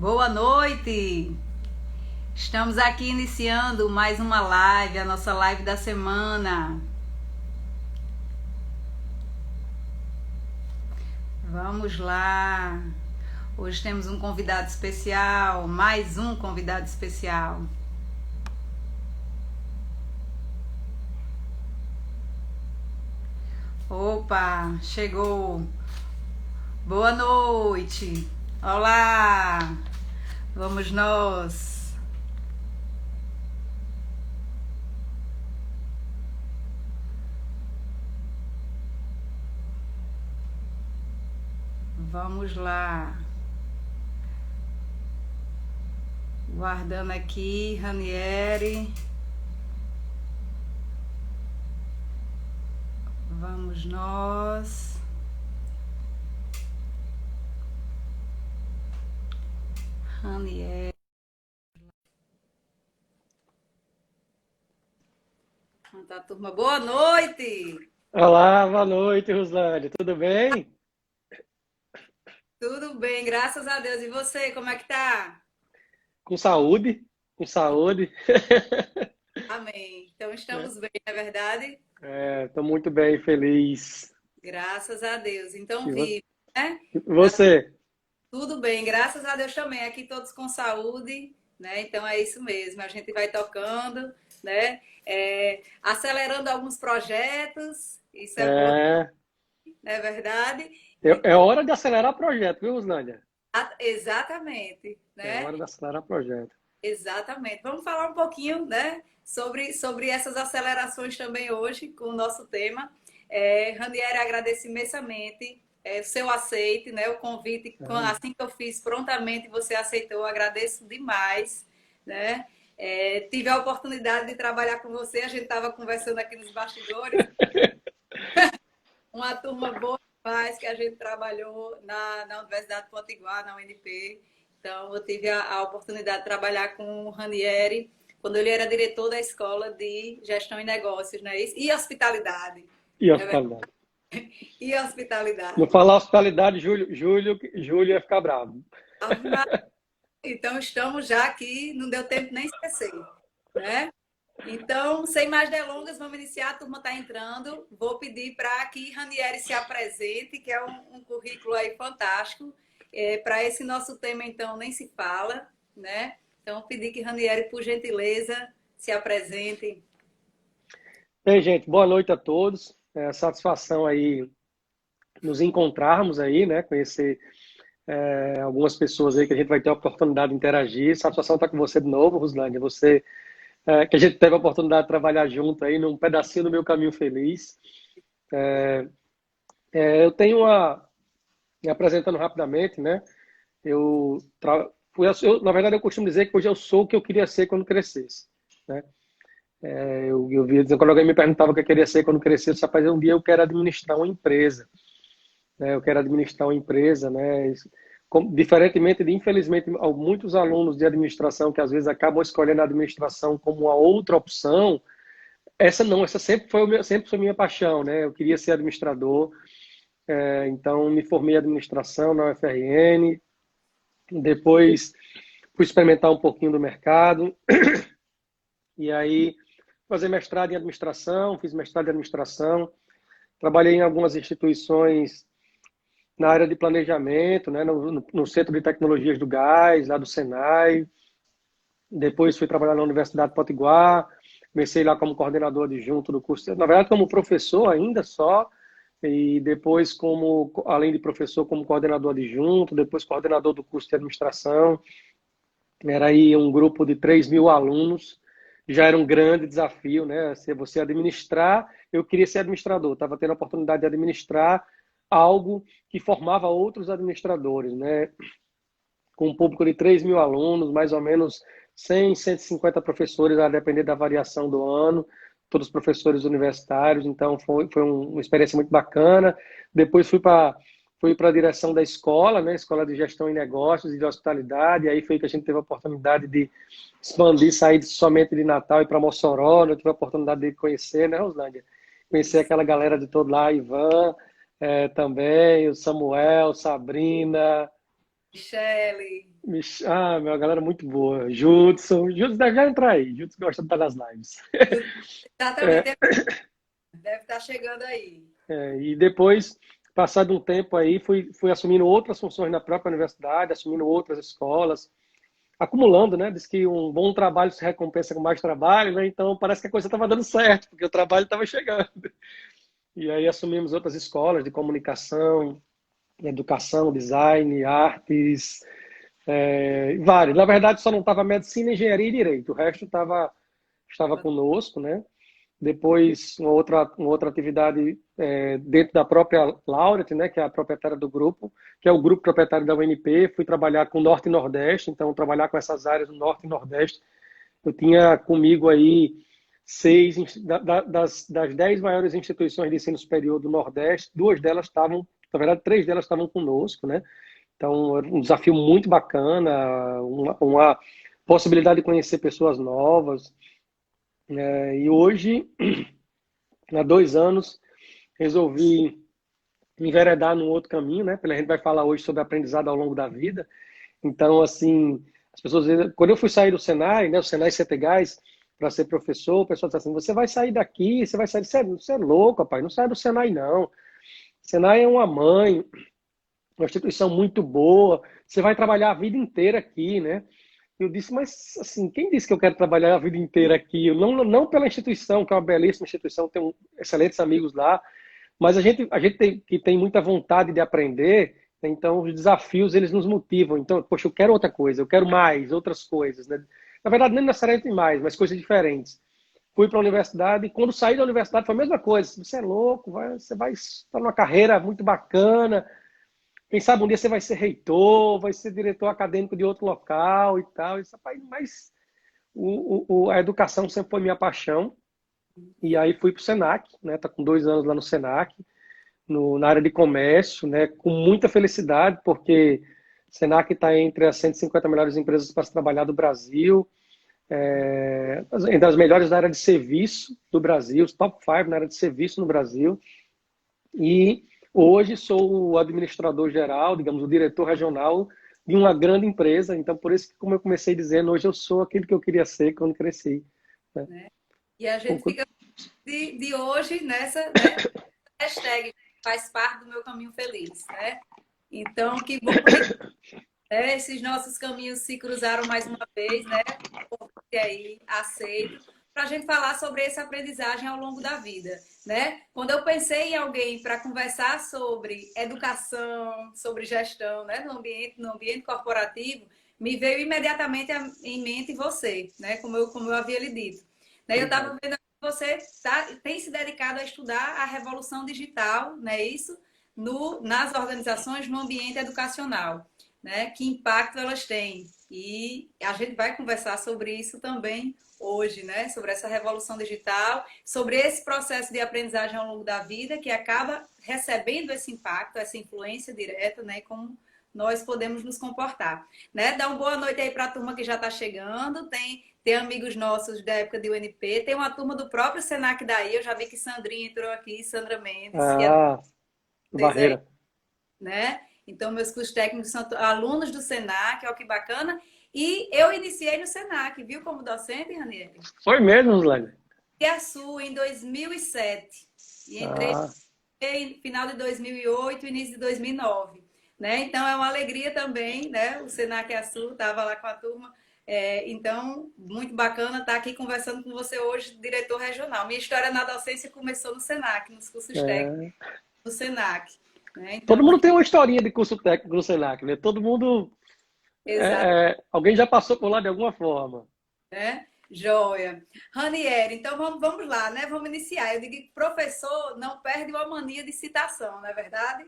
Boa noite! Estamos aqui iniciando mais uma live, a nossa live da semana. Vamos lá! Hoje temos um convidado especial, mais um convidado especial. Opa, chegou! Boa noite! Olá! Vamos nós! Vamos lá! Guardando aqui, Ranieri. Vamos nós. Ranieri. Tá, turma. Boa noite! Olá, boa noite, Ruslane. Tudo bem? Tudo bem, graças a Deus. E você, como é que tá? Com saúde? Com saúde. Amém. Então estamos bem, não é verdade? Estou muito bem, feliz. Graças a Deus. Então E vo- vive, né? Tá Você? tudo bem, graças a Deus também. Aqui todos com saúde, né? Então é isso mesmo. A gente vai tocando, né? Acelerando alguns projetos. Isso é bom, É, não é verdade? é hora de acelerar projeto, viu, Ruslane? Exatamente, É né? hora de acelerar projeto. Exatamente. Vamos falar um pouquinho, né, sobre essas acelerações também hoje, com o nosso tema. Ranieri, agradeço imensamente o seu aceite, né, o convite, É. assim que eu fiz, prontamente você aceitou, agradeço demais, né? Tive a oportunidade de trabalhar com você, a gente estava conversando aqui nos bastidores, uma turma boa demais que a gente trabalhou na Universidade Potiguar, na UNP. Então, eu tive a oportunidade de trabalhar com o Ranieri, quando ele era diretor da Escola de Gestão e Negócios, não é isso? E Hospitalidade. E Não é hospitalidade? E Não Hospitalidade. falar hospitalidade, Júlio ia ficar bravo. Então, estamos já aqui, não deu tempo nem esquecer, né? Então, sem mais delongas, vamos iniciar. A turma está entrando. Vou pedir para que Ranieri se apresente, que é um currículo aí fantástico. Para esse nosso tema, então, nem se fala, né? Então, pedir que Ranieri, por gentileza, se apresente. Bem, gente, boa noite a todos. Satisfação aí nos encontrarmos aí, né? Conhecer algumas pessoas aí que a gente vai ter a oportunidade de interagir. Satisfação estar com você de novo, Ruslane. Você que a gente teve a oportunidade de trabalhar junto aí num pedacinho do meu caminho feliz. Eu tenho me apresentando rapidamente, né? Na verdade, eu costumo dizer que hoje eu sou o que eu queria ser quando crescesse, né? Eu via dizendo, quando alguém me perguntava o que eu queria ser quando crescesse, eu disse, rapaz, um dia eu quero administrar uma empresa, né? Eu quero administrar uma empresa, né? Diferentemente de, infelizmente, muitos alunos de administração que às vezes acabam escolhendo a administração como uma outra opção. Essa não, essa sempre foi minha paixão, né? Eu queria ser administrador, então me formei em administração na UFRN, depois fui experimentar um pouquinho do mercado e aí fazer mestrado em administração, fiz mestrado em administração, trabalhei em algumas instituições na área de planejamento, né? No Centro de Tecnologias do Gás, lá do Senai. Depois fui trabalhar na Universidade Potiguar, comecei lá como coordenador adjunto do curso, na verdade como professor ainda só, e depois como, além de professor, como coordenador adjunto, depois coordenador do curso de administração. Era aí um grupo de 3.000 alunos, já era um grande desafio, né? Se você administrar, eu queria ser administrador, estava tendo a oportunidade de administrar algo que formava outros administradores, né? Com um público de 3.000 alunos, mais ou menos 100, 150 professores, a depender da variação do ano, todos professores universitários, então foi uma experiência muito bacana. Depois fui para a direção da escola, né, Escola de Gestão e Negócios e de Hospitalidade, e aí foi que a gente teve a oportunidade de expandir, sair somente de Natal e para Mossoró, eu tive a oportunidade de conhecer, né, Roslândia? Conhecer Isso. aquela galera de todo lá, Ivan, também, o Samuel, Sabrina, Michele. Minha galera muito boa. Judson deve já entrar aí. Judson gosta de estar nas lives. Exatamente, deve estar chegando aí. E depois, passado um tempo aí, fui assumindo outras funções na própria universidade, assumindo outras escolas, acumulando, né? Diz que um bom trabalho se recompensa com mais trabalho, né? Então parece que a coisa estava dando certo, porque o trabalho estava chegando. E aí assumimos outras escolas de comunicação, educação, design, artes, vários. Na verdade, só não estava medicina, engenharia e direito. O resto estava conosco, né? Depois, uma outra atividade dentro da própria Laureate, né, que é a proprietária do grupo, que é o grupo proprietário da UNP. Fui trabalhar com Norte e Nordeste, então trabalhar com essas áreas do Norte e Nordeste. Eu tinha comigo aí das 10 maiores instituições de ensino superior do Nordeste, duas delas estavam, na verdade, três delas estavam conosco, né? Então, era um desafio muito bacana, uma possibilidade de conhecer pessoas novas. E hoje, há 2 anos, resolvi enveredar num outro caminho, né? A gente vai falar hoje sobre aprendizado ao longo da vida. Então, assim, as pessoas, quando eu fui sair do Senai, né, o Senai Setegás, para ser professor, o pessoal diz assim: você vai sair daqui, você vai sair, você é louco, rapaz, não sai do Senai, não. Senai é uma mãe, uma instituição muito boa, você vai trabalhar a vida inteira aqui, né? Eu disse, mas assim, quem disse que eu quero trabalhar a vida inteira aqui? Eu não pela instituição, que é uma belíssima instituição, tenho excelentes amigos lá, mas a gente tem muita vontade de aprender, né? Então os desafios eles nos motivam. Então, poxa, eu quero outra coisa, eu quero mais, outras coisas, né? Na verdade, nem necessariamente mais, mas coisas diferentes. Fui para a universidade e quando saí da universidade foi a mesma coisa. Você é louco, você vai estar numa carreira muito bacana. Quem sabe um dia você vai ser reitor, vai ser diretor acadêmico de outro local e tal. Isso, rapaz, mas a educação sempre foi minha paixão. E aí fui para o Senac, né? Tá com 2 anos lá no Senac, na área de comércio, né? Com muita felicidade, porque o Senac está entre as 150 melhores empresas para se trabalhar do Brasil, entre as melhores da área de serviço do Brasil, os top 5 na área de serviço no Brasil. E hoje sou o administrador geral, digamos, o diretor regional de uma grande empresa. Então, por isso que, como eu comecei dizendo, hoje eu sou aquilo que eu queria ser quando cresci, né? Né? E a gente fica de hoje nessa, né, hashtag faz parte do meu caminho feliz, né? Então, que bom que esses nossos caminhos se cruzaram mais uma vez, né? E aí, aceito, para a gente falar sobre essa aprendizagem ao longo da vida, né? Quando eu pensei em alguém para conversar sobre educação, sobre gestão, né, no ambiente corporativo, me veio imediatamente em mente você, né? Como eu havia lhe dito. Né? Eu estava vendo que você tem se dedicado a estudar a revolução digital, não é isso? Nas organizações, no ambiente educacional, né? Que impacto elas têm? E a gente vai conversar sobre isso também hoje, né? Sobre essa revolução digital, sobre esse processo de aprendizagem ao longo da vida que acaba recebendo esse impacto, essa influência direta, né? Como nós podemos nos comportar, né? Dá uma boa noite aí para a turma que já está chegando. Tem amigos nossos da época de UNP, tem uma turma do próprio Senac daí. Eu já vi que Sandrinha entrou aqui, Sandra Mendes, que é aí, Barreira. né? Então, meus cursos técnicos são alunos do Senac, olha que bacana. E eu iniciei no Senac, viu, como docente, Ranieri? Foi mesmo, Slane? Sul em 2007. E entrei no final de 2008, início de 2009. Né? Então, é uma alegria também, né? O Senac Sul estava lá com a turma. Então, muito bacana estar aqui conversando com você hoje, diretor regional. Minha história na docência começou no Senac, nos cursos técnicos do Senac. Né? Todo Então, mundo tem uma historinha de curso técnico no Senac, né? Todo mundo. exato. Alguém já passou por lá de alguma forma. Né? Joia. Ranieri, então vamos lá, né? Vamos iniciar. Eu digo que professor não perde uma mania de citação, não é verdade?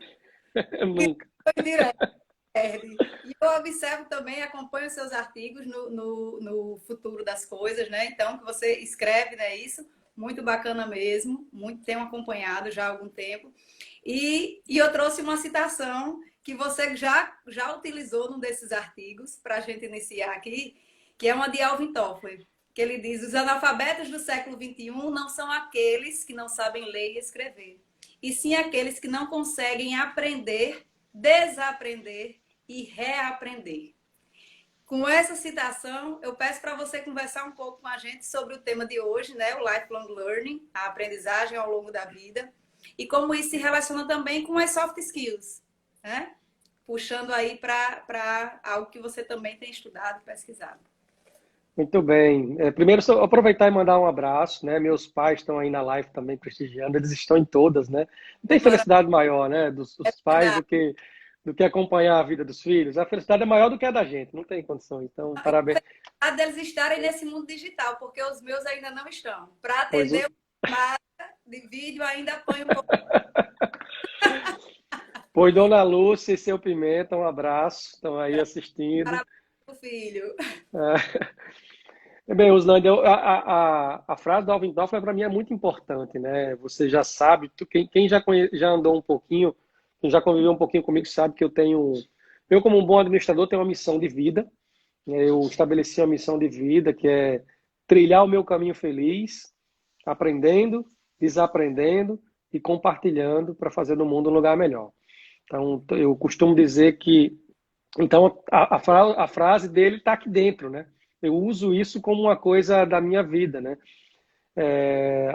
Nunca. Foi direto, perde. E eu observo também, acompanho seus artigos no Futuro das Coisas, né? Então, que você escreve, né? Isso, muito bacana mesmo, muito tenho acompanhado já há algum tempo. E eu trouxe uma citação que você já utilizou num desses artigos, para a gente iniciar aqui, que é uma de Alvin Toffler, que ele diz: os analfabetos do século XXI não são aqueles que não sabem ler e escrever, e sim aqueles que não conseguem aprender, desaprender e reaprender. Com essa citação, eu peço para você conversar um pouco com a gente sobre o tema de hoje, né? O Lifelong Learning, a aprendizagem ao longo da vida, e como isso se relaciona também com as soft skills, né? Puxando aí para algo que você também tem estudado e pesquisado. Muito bem. Primeiro, só aproveitar e mandar um abraço, né? Meus pais estão aí na live também prestigiando, eles estão em todas, né? Não tem Agora, felicidade maior, né, dos pais verdade. do que acompanhar a vida dos filhos. A felicidade é maior do que a da gente, não tem condição. Então, parabéns. A deles estarem nesse mundo digital, porque os meus ainda não estão. Para Pois, atender uma chamada de vídeo, ainda apanho um pouco. pois Dona Lúcia e seu Pimenta, um abraço, estão aí assistindo. Para o filho. Bem, Uslândia, a frase do Alvin Toffler para mim é muito importante, né? Você já sabe, quem já andou um pouquinho, quem já conviveu um pouquinho comigo sabe que eu como um bom administrador tenho uma missão de vida, né? Eu estabeleci uma missão de vida que é trilhar o meu caminho feliz, aprendendo, desaprendendo e compartilhando para fazer do mundo um lugar melhor. Então, eu costumo dizer que então, a frase dele está aqui dentro, né? Eu uso isso como uma coisa da minha vida, né? É,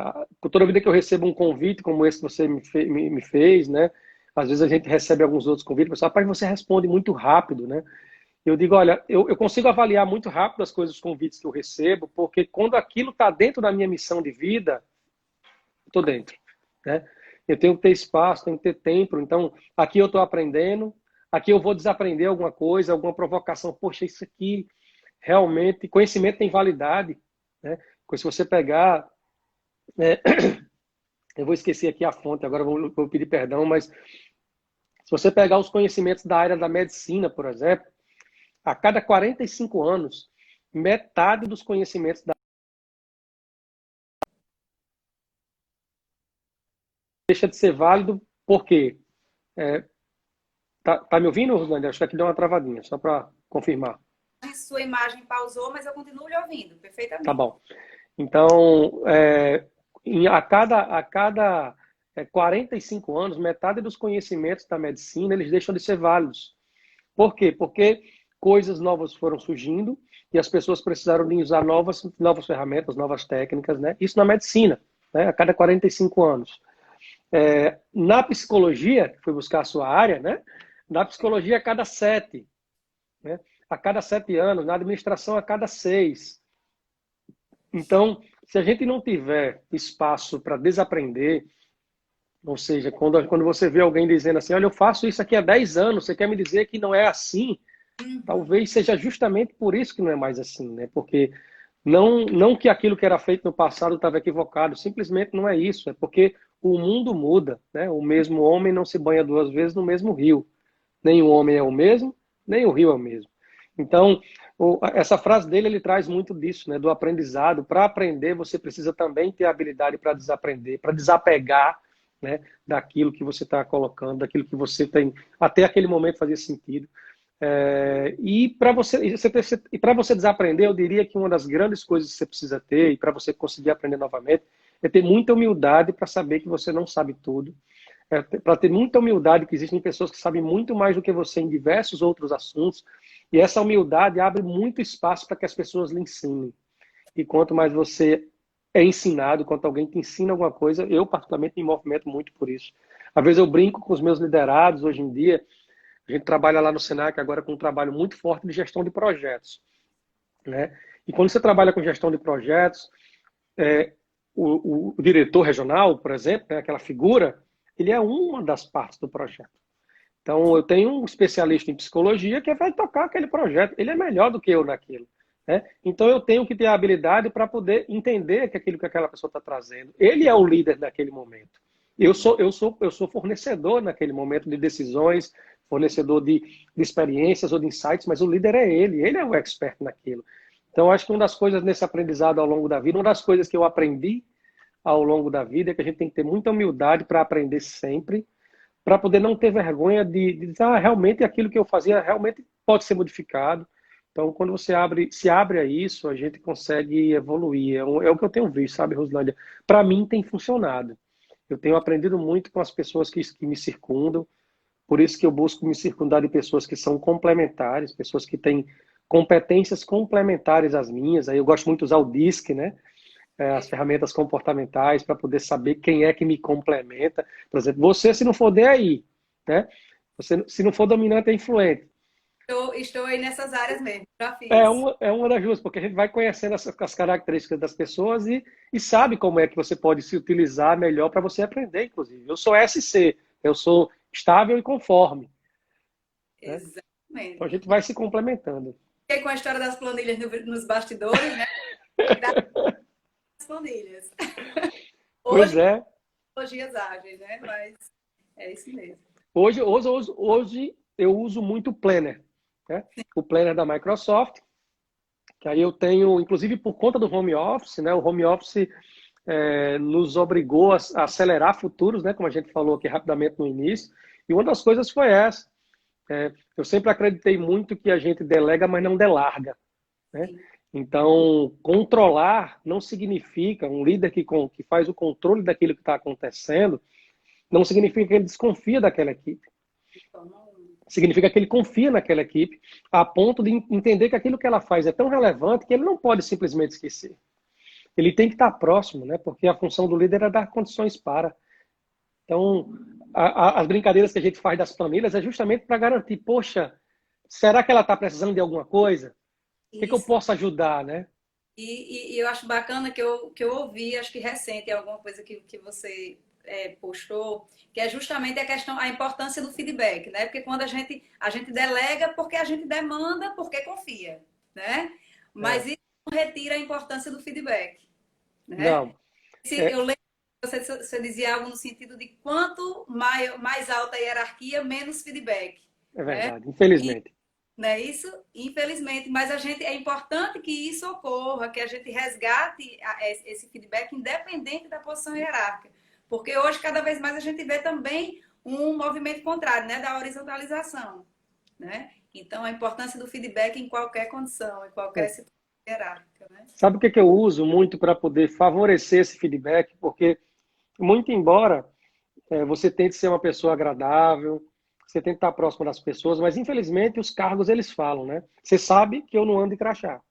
toda vida que eu recebo um convite como esse que você me fez, né? Às vezes a gente recebe alguns outros convites, mas rapaz, você responde muito rápido, né? Eu digo, olha, eu consigo avaliar muito rápido as coisas, os convites que eu recebo, porque quando aquilo está dentro da minha missão de vida, estou dentro, né? Eu tenho que ter espaço, tenho que ter tempo. Então, aqui eu estou aprendendo, aqui eu vou desaprender alguma coisa, alguma provocação. Poxa, isso aqui realmente, conhecimento tem validade, né? Se você pegar, é, eu vou esquecer aqui a fonte, agora vou pedir perdão, mas se você pegar os conhecimentos da área da medicina, por exemplo, a cada 45 anos, metade dos conhecimentos deixa de ser válido, por quê? É, tá me ouvindo, Rosângela? Acho que aqui deu uma travadinha, só para confirmar. Sua imagem pausou, mas eu continuo lhe ouvindo Tá perfeitamente. bom. Então, a cada 45 anos, metade dos conhecimentos da medicina eles deixam de ser válidos. Por quê? Porque coisas novas foram surgindo e as pessoas precisaram de usar novas ferramentas, novas técnicas, né? Isso na medicina, né? A cada 45 anos. Na psicologia, que foi buscar a sua área, né? Na psicologia, a cada 7, né? A cada 7 anos, na administração, a cada 6. Então, se a gente não tiver espaço para desaprender, ou seja, quando você vê alguém dizendo assim, olha, eu faço isso aqui há 10 anos, você quer me dizer que não é assim? Talvez seja justamente por isso que não é mais assim, né? Porque não que aquilo que era feito no passado estava equivocado, simplesmente não é isso, é porque o mundo muda, né? O mesmo homem não se banha duas vezes no mesmo rio. Nem o homem é o mesmo, nem o rio é o mesmo. Então, essa frase dele, ele traz muito disso, né? Do aprendizado. Para aprender, você precisa também ter habilidade para desaprender, para desapegar, né? Daquilo que você está colocando, daquilo que você tem, até aquele momento fazia sentido. E para você desaprender, eu diria que uma das grandes coisas que você precisa ter, e para você conseguir aprender novamente, é ter muita humildade para saber que você não sabe tudo, para ter muita humildade que existem pessoas que sabem muito mais do que você em diversos outros assuntos, e essa humildade abre muito espaço para que as pessoas lhe ensinem. E quanto mais você é ensinado, quanto alguém te ensina alguma coisa, eu particularmente me movimento muito por isso. Às vezes eu brinco com os meus liderados hoje em dia, a gente trabalha lá no Senac agora com um trabalho muito forte de gestão de projetos, né? E quando você trabalha com gestão de projetos, é, o diretor regional, por exemplo, né, aquela figura, ele é uma das partes do projeto. Então, eu tenho um especialista em psicologia que vai tocar aquele projeto. Ele é melhor do que eu naquilo, né? Então, eu tenho que ter a habilidade para poder entender que aquilo que aquela pessoa está trazendo. Ele é o líder naquele momento. Eu sou fornecedor naquele momento de decisões, fornecedor de experiências ou de insights, mas o líder é ele. Ele é o expert naquilo. Então, eu acho que uma das coisas nesse aprendizado ao longo da vida, uma das coisas que eu aprendi ao longo da vida é que a gente tem que ter muita humildade para aprender sempre, para poder não ter vergonha de dizer, realmente aquilo que eu fazia realmente pode ser modificado. Então, quando se abre a isso, a gente consegue evoluir. É o que eu tenho visto, sabe, Roslândia? Para mim tem funcionado. Eu tenho aprendido muito com as pessoas que me circundam, Por isso que eu busco me circundar de pessoas que são complementares, pessoas que têm competências complementares às minhas. Aí eu gosto muito de usar o DISC, né? As ferramentas comportamentais para poder saber quem é que me complementa. Por exemplo, você, se não for DAI, né? Você, se não for dominante, é influente. Estou aí nessas áreas mesmo, já fiz. É uma das duas, porque a gente vai conhecendo as características das pessoas e sabe como é que você pode se utilizar melhor para você aprender, inclusive. Eu sou SC, eu sou estável e conforme. Né? Então Exatamente. a gente vai se complementando. Fiquei com a história das planilhas nos bastidores, né? Das planilhas. Pois Hoje, é. tecnologias ágeis, né? Mas é isso mesmo. Hoje eu uso muito o Planner, né? O Planner da Microsoft, que aí eu tenho, inclusive por conta do home office, né? O home office nos obrigou a acelerar futuros, né? Como a gente falou aqui rapidamente no início. E uma das coisas foi essa. Eu sempre acreditei muito que a gente delega, mas não delarga, né? Sim. Então, controlar não significa um líder que faz o controle daquilo que está acontecendo, não significa que ele desconfia daquela equipe. Significa que ele confia naquela equipe a ponto de entender que aquilo que ela faz é tão relevante que ele não pode simplesmente esquecer. Ele tem que estar próximo, né? Porque a função do líder é dar condições para. Então, as brincadeiras que a gente faz das planilhas é justamente para garantir, poxa, será que ela está precisando de alguma coisa? O que eu Isso. posso ajudar, né? E eu acho bacana que eu ouvi, acho que recente, alguma coisa que você postou, que é justamente a questão, a importância do feedback, né? Porque quando a gente delega porque a gente demanda, porque confia, né? Mas É, isso não retira a importância do feedback, né? não, Eu lembro que você dizia algo no sentido de quanto mais alta a hierarquia, menos feedback, é né? verdade, infelizmente. Não é isso? Infelizmente, mas é importante que isso ocorra, que a gente resgate esse feedback independente da posição hierárquica. Porque hoje, cada vez mais, a gente vê também um movimento contrário, né? Da horizontalização, né? Então, a importância do feedback em qualquer condição, em qualquer É. situação hierárquica, né? Sabe o que eu uso muito para poder favorecer esse feedback? Porque, muito embora você tente ser uma pessoa agradável, você tente estar próximo das pessoas, mas infelizmente os cargos eles falam, né? Você sabe que eu não ando de crachá,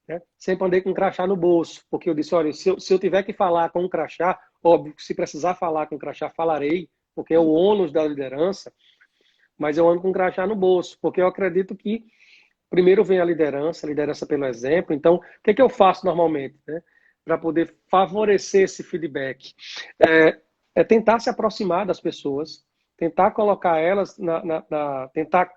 né? Sempre andei com crachá no bolso, porque eu disse, olha, se eu tiver que falar com um crachá, óbvio que se precisar falar com crachá, falarei, porque é o ônus da liderança, mas eu ando com crachá no bolso, porque eu acredito que primeiro vem a liderança pelo exemplo. Então, o que eu faço normalmente, né? Para poder favorecer esse feedback? É tentar se aproximar das pessoas, tentar colocar elas tentar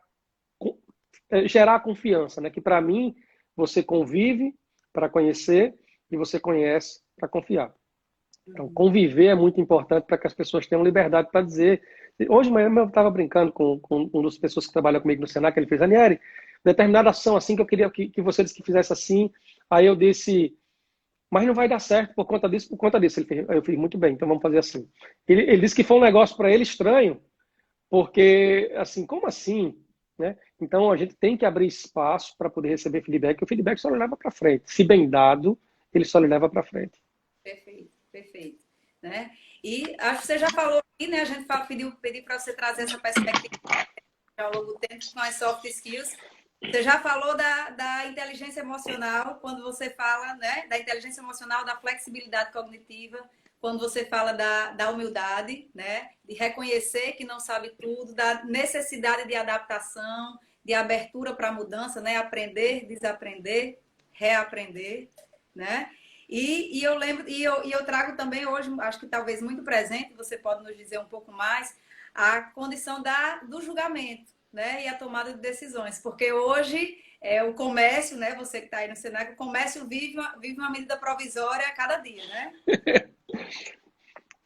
gerar confiança, né? Que para mim você convive para conhecer e você conhece para confiar. Então, conviver é muito importante para que as pessoas tenham liberdade para dizer. Hoje mesmo eu estava brincando com uma das pessoas que trabalha comigo no Senac, ele fez, Aniele, determinada ação assim que eu queria que você disse que fizesse assim. Aí eu disse, mas não vai dar certo por conta disso, por conta disso. Eu fiz muito bem, então vamos fazer assim. Ele disse que foi um negócio para ele estranho, porque, assim, como assim? Né? Então, a gente tem que abrir espaço para poder receber feedback, e o feedback só lhe leva para frente. Se bem dado, ele só lhe leva para frente. Perfeito, perfeito. Né? E acho que você já falou aqui, né? A gente pediu para você trazer essa perspectiva ao longo do tempo com as soft skills. Você já falou da inteligência emocional, quando você fala, né, da inteligência emocional, da flexibilidade cognitiva, quando você fala da humildade, né, de reconhecer que não sabe tudo, da necessidade de adaptação, de abertura para a mudança, né, aprender, desaprender, reaprender, né? E eu lembro, e eu trago também hoje, acho que talvez muito presente, você pode nos dizer um pouco mais, a condição do julgamento, né? E a tomada de decisões. Porque hoje o comércio, né? Você que está aí no Senac, o comércio vive uma medida provisória a cada dia, né?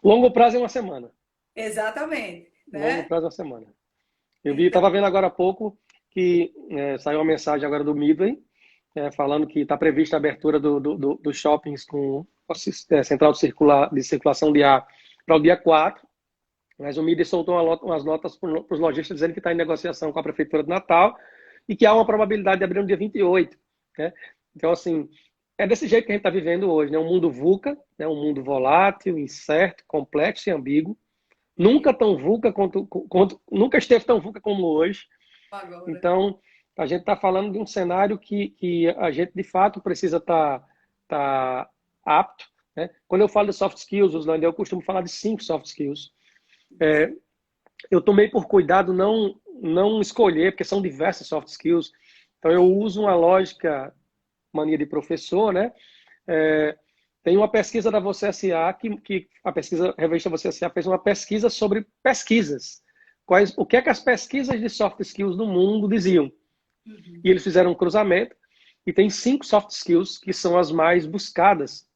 Longo prazo é uma semana. Exatamente, Longo né? prazo é uma semana. Eu vi, Então, estava vendo agora há pouco que saiu uma mensagem agora do Midway, falando que está prevista a abertura dos shoppings com central de circulação de ar para o dia 4, mas o Midway soltou umas notas para os lojistas dizendo que está em negociação com a Prefeitura de Natal e que há uma probabilidade de abrir no dia 28. Né? Então, assim, é desse jeito que a gente está vivendo hoje, né? Um mundo VUCA, né? Um mundo volátil, incerto, complexo e ambíguo, Nunca tão VUCA quanto nunca esteve tão VUCA como hoje. Agora. Então, a gente está falando de um cenário que a gente, de fato, precisa tá apto. Né? Quando eu falo de soft skills, Uslândia, eu costumo falar de 5 soft skills. Eu tomei por cuidado não escolher, porque são diversas soft skills. Então, eu uso uma lógica, mania de professor, né? Tem uma pesquisa da Você SA, que a revista Você SA fez uma pesquisa sobre pesquisas. O que é que as pesquisas de soft skills no mundo diziam? Uhum. E eles fizeram um cruzamento e tem 5 soft skills que são as mais buscadas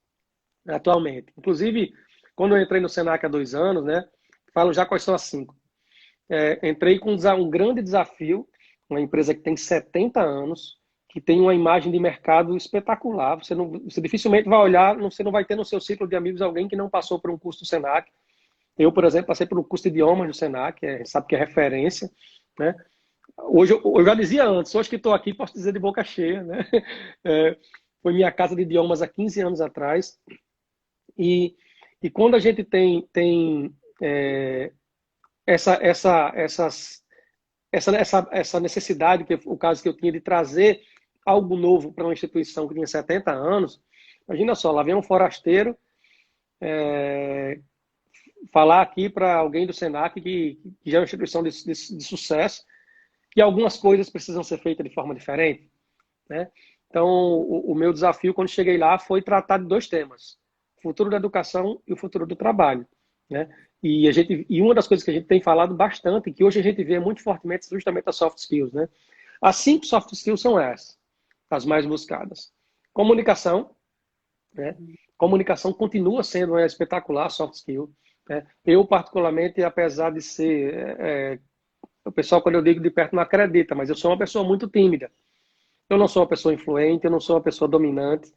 atualmente. Inclusive, quando eu entrei no Senac há 2 anos, né, falo já quais são as 5. Entrei com um grande desafio, uma empresa que tem 70 anos, que tem uma imagem de mercado espetacular. Você dificilmente vai olhar, você não vai ter no seu ciclo de amigos alguém que não passou por um curso do Senac. Eu, por exemplo, passei por um curso de idiomas do Senac, sabe que é referência, né? Hoje, eu já dizia antes, hoje que estou aqui, posso dizer de boca cheia, né? Foi minha casa de idiomas há 15 anos atrás. E quando a gente tem essa necessidade, que o caso que eu tinha de trazer algo novo para uma instituição que tinha 70 anos, imagina só, lá vem um forasteiro falar aqui para alguém do Senac, que já é uma instituição de sucesso, que algumas coisas precisam ser feitas de forma diferente, né? Então, o meu desafio quando cheguei lá foi tratar de 2 temas: o futuro da educação e o futuro do trabalho, né? E uma das coisas que a gente tem falado bastante, que hoje a gente vê muito fortemente, justamente as soft skills, né? As 5 soft skills são essas, as mais buscadas. Comunicação, né? Comunicação continua sendo uma espetacular soft skill, né? Eu, particularmente, apesar de ser... o pessoal, quando eu digo de perto, não acredita, mas eu sou uma pessoa muito tímida. Eu não sou uma pessoa influente, eu não sou uma pessoa dominante,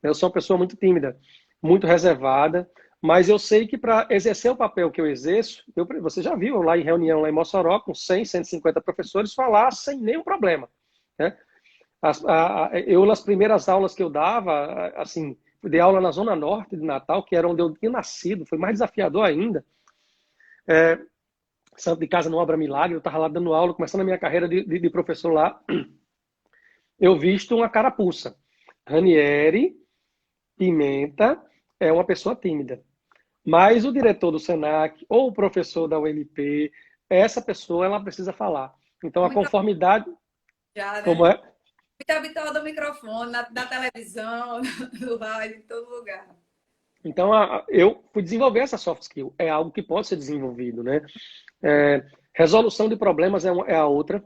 eu sou uma pessoa muito tímida, muito reservada, mas eu sei que para exercer o papel que eu exerço, você já viu lá em reunião, lá em Mossoró, com 100, 150 professores, falar sem nenhum problema, né? Eu, nas primeiras aulas que eu dava, assim, eu dei aula na Zona Norte de Natal, que era onde eu tinha nascido, foi mais desafiador ainda. Santo de Casa não obra milagre, eu estava lá dando aula, começando a minha carreira de professor lá, eu visto uma carapuça. Ranieri Pimenta é uma pessoa tímida. Mas o diretor do Senac ou o professor da UNP, essa pessoa ela precisa falar. Então a Muito conformidade, já, né? como é? Muito habitual do microfone, na televisão, no rádio, em todo lugar. Então eu fui desenvolver essa soft skill. É algo que pode ser desenvolvido, né? Resolução de problemas é a outra.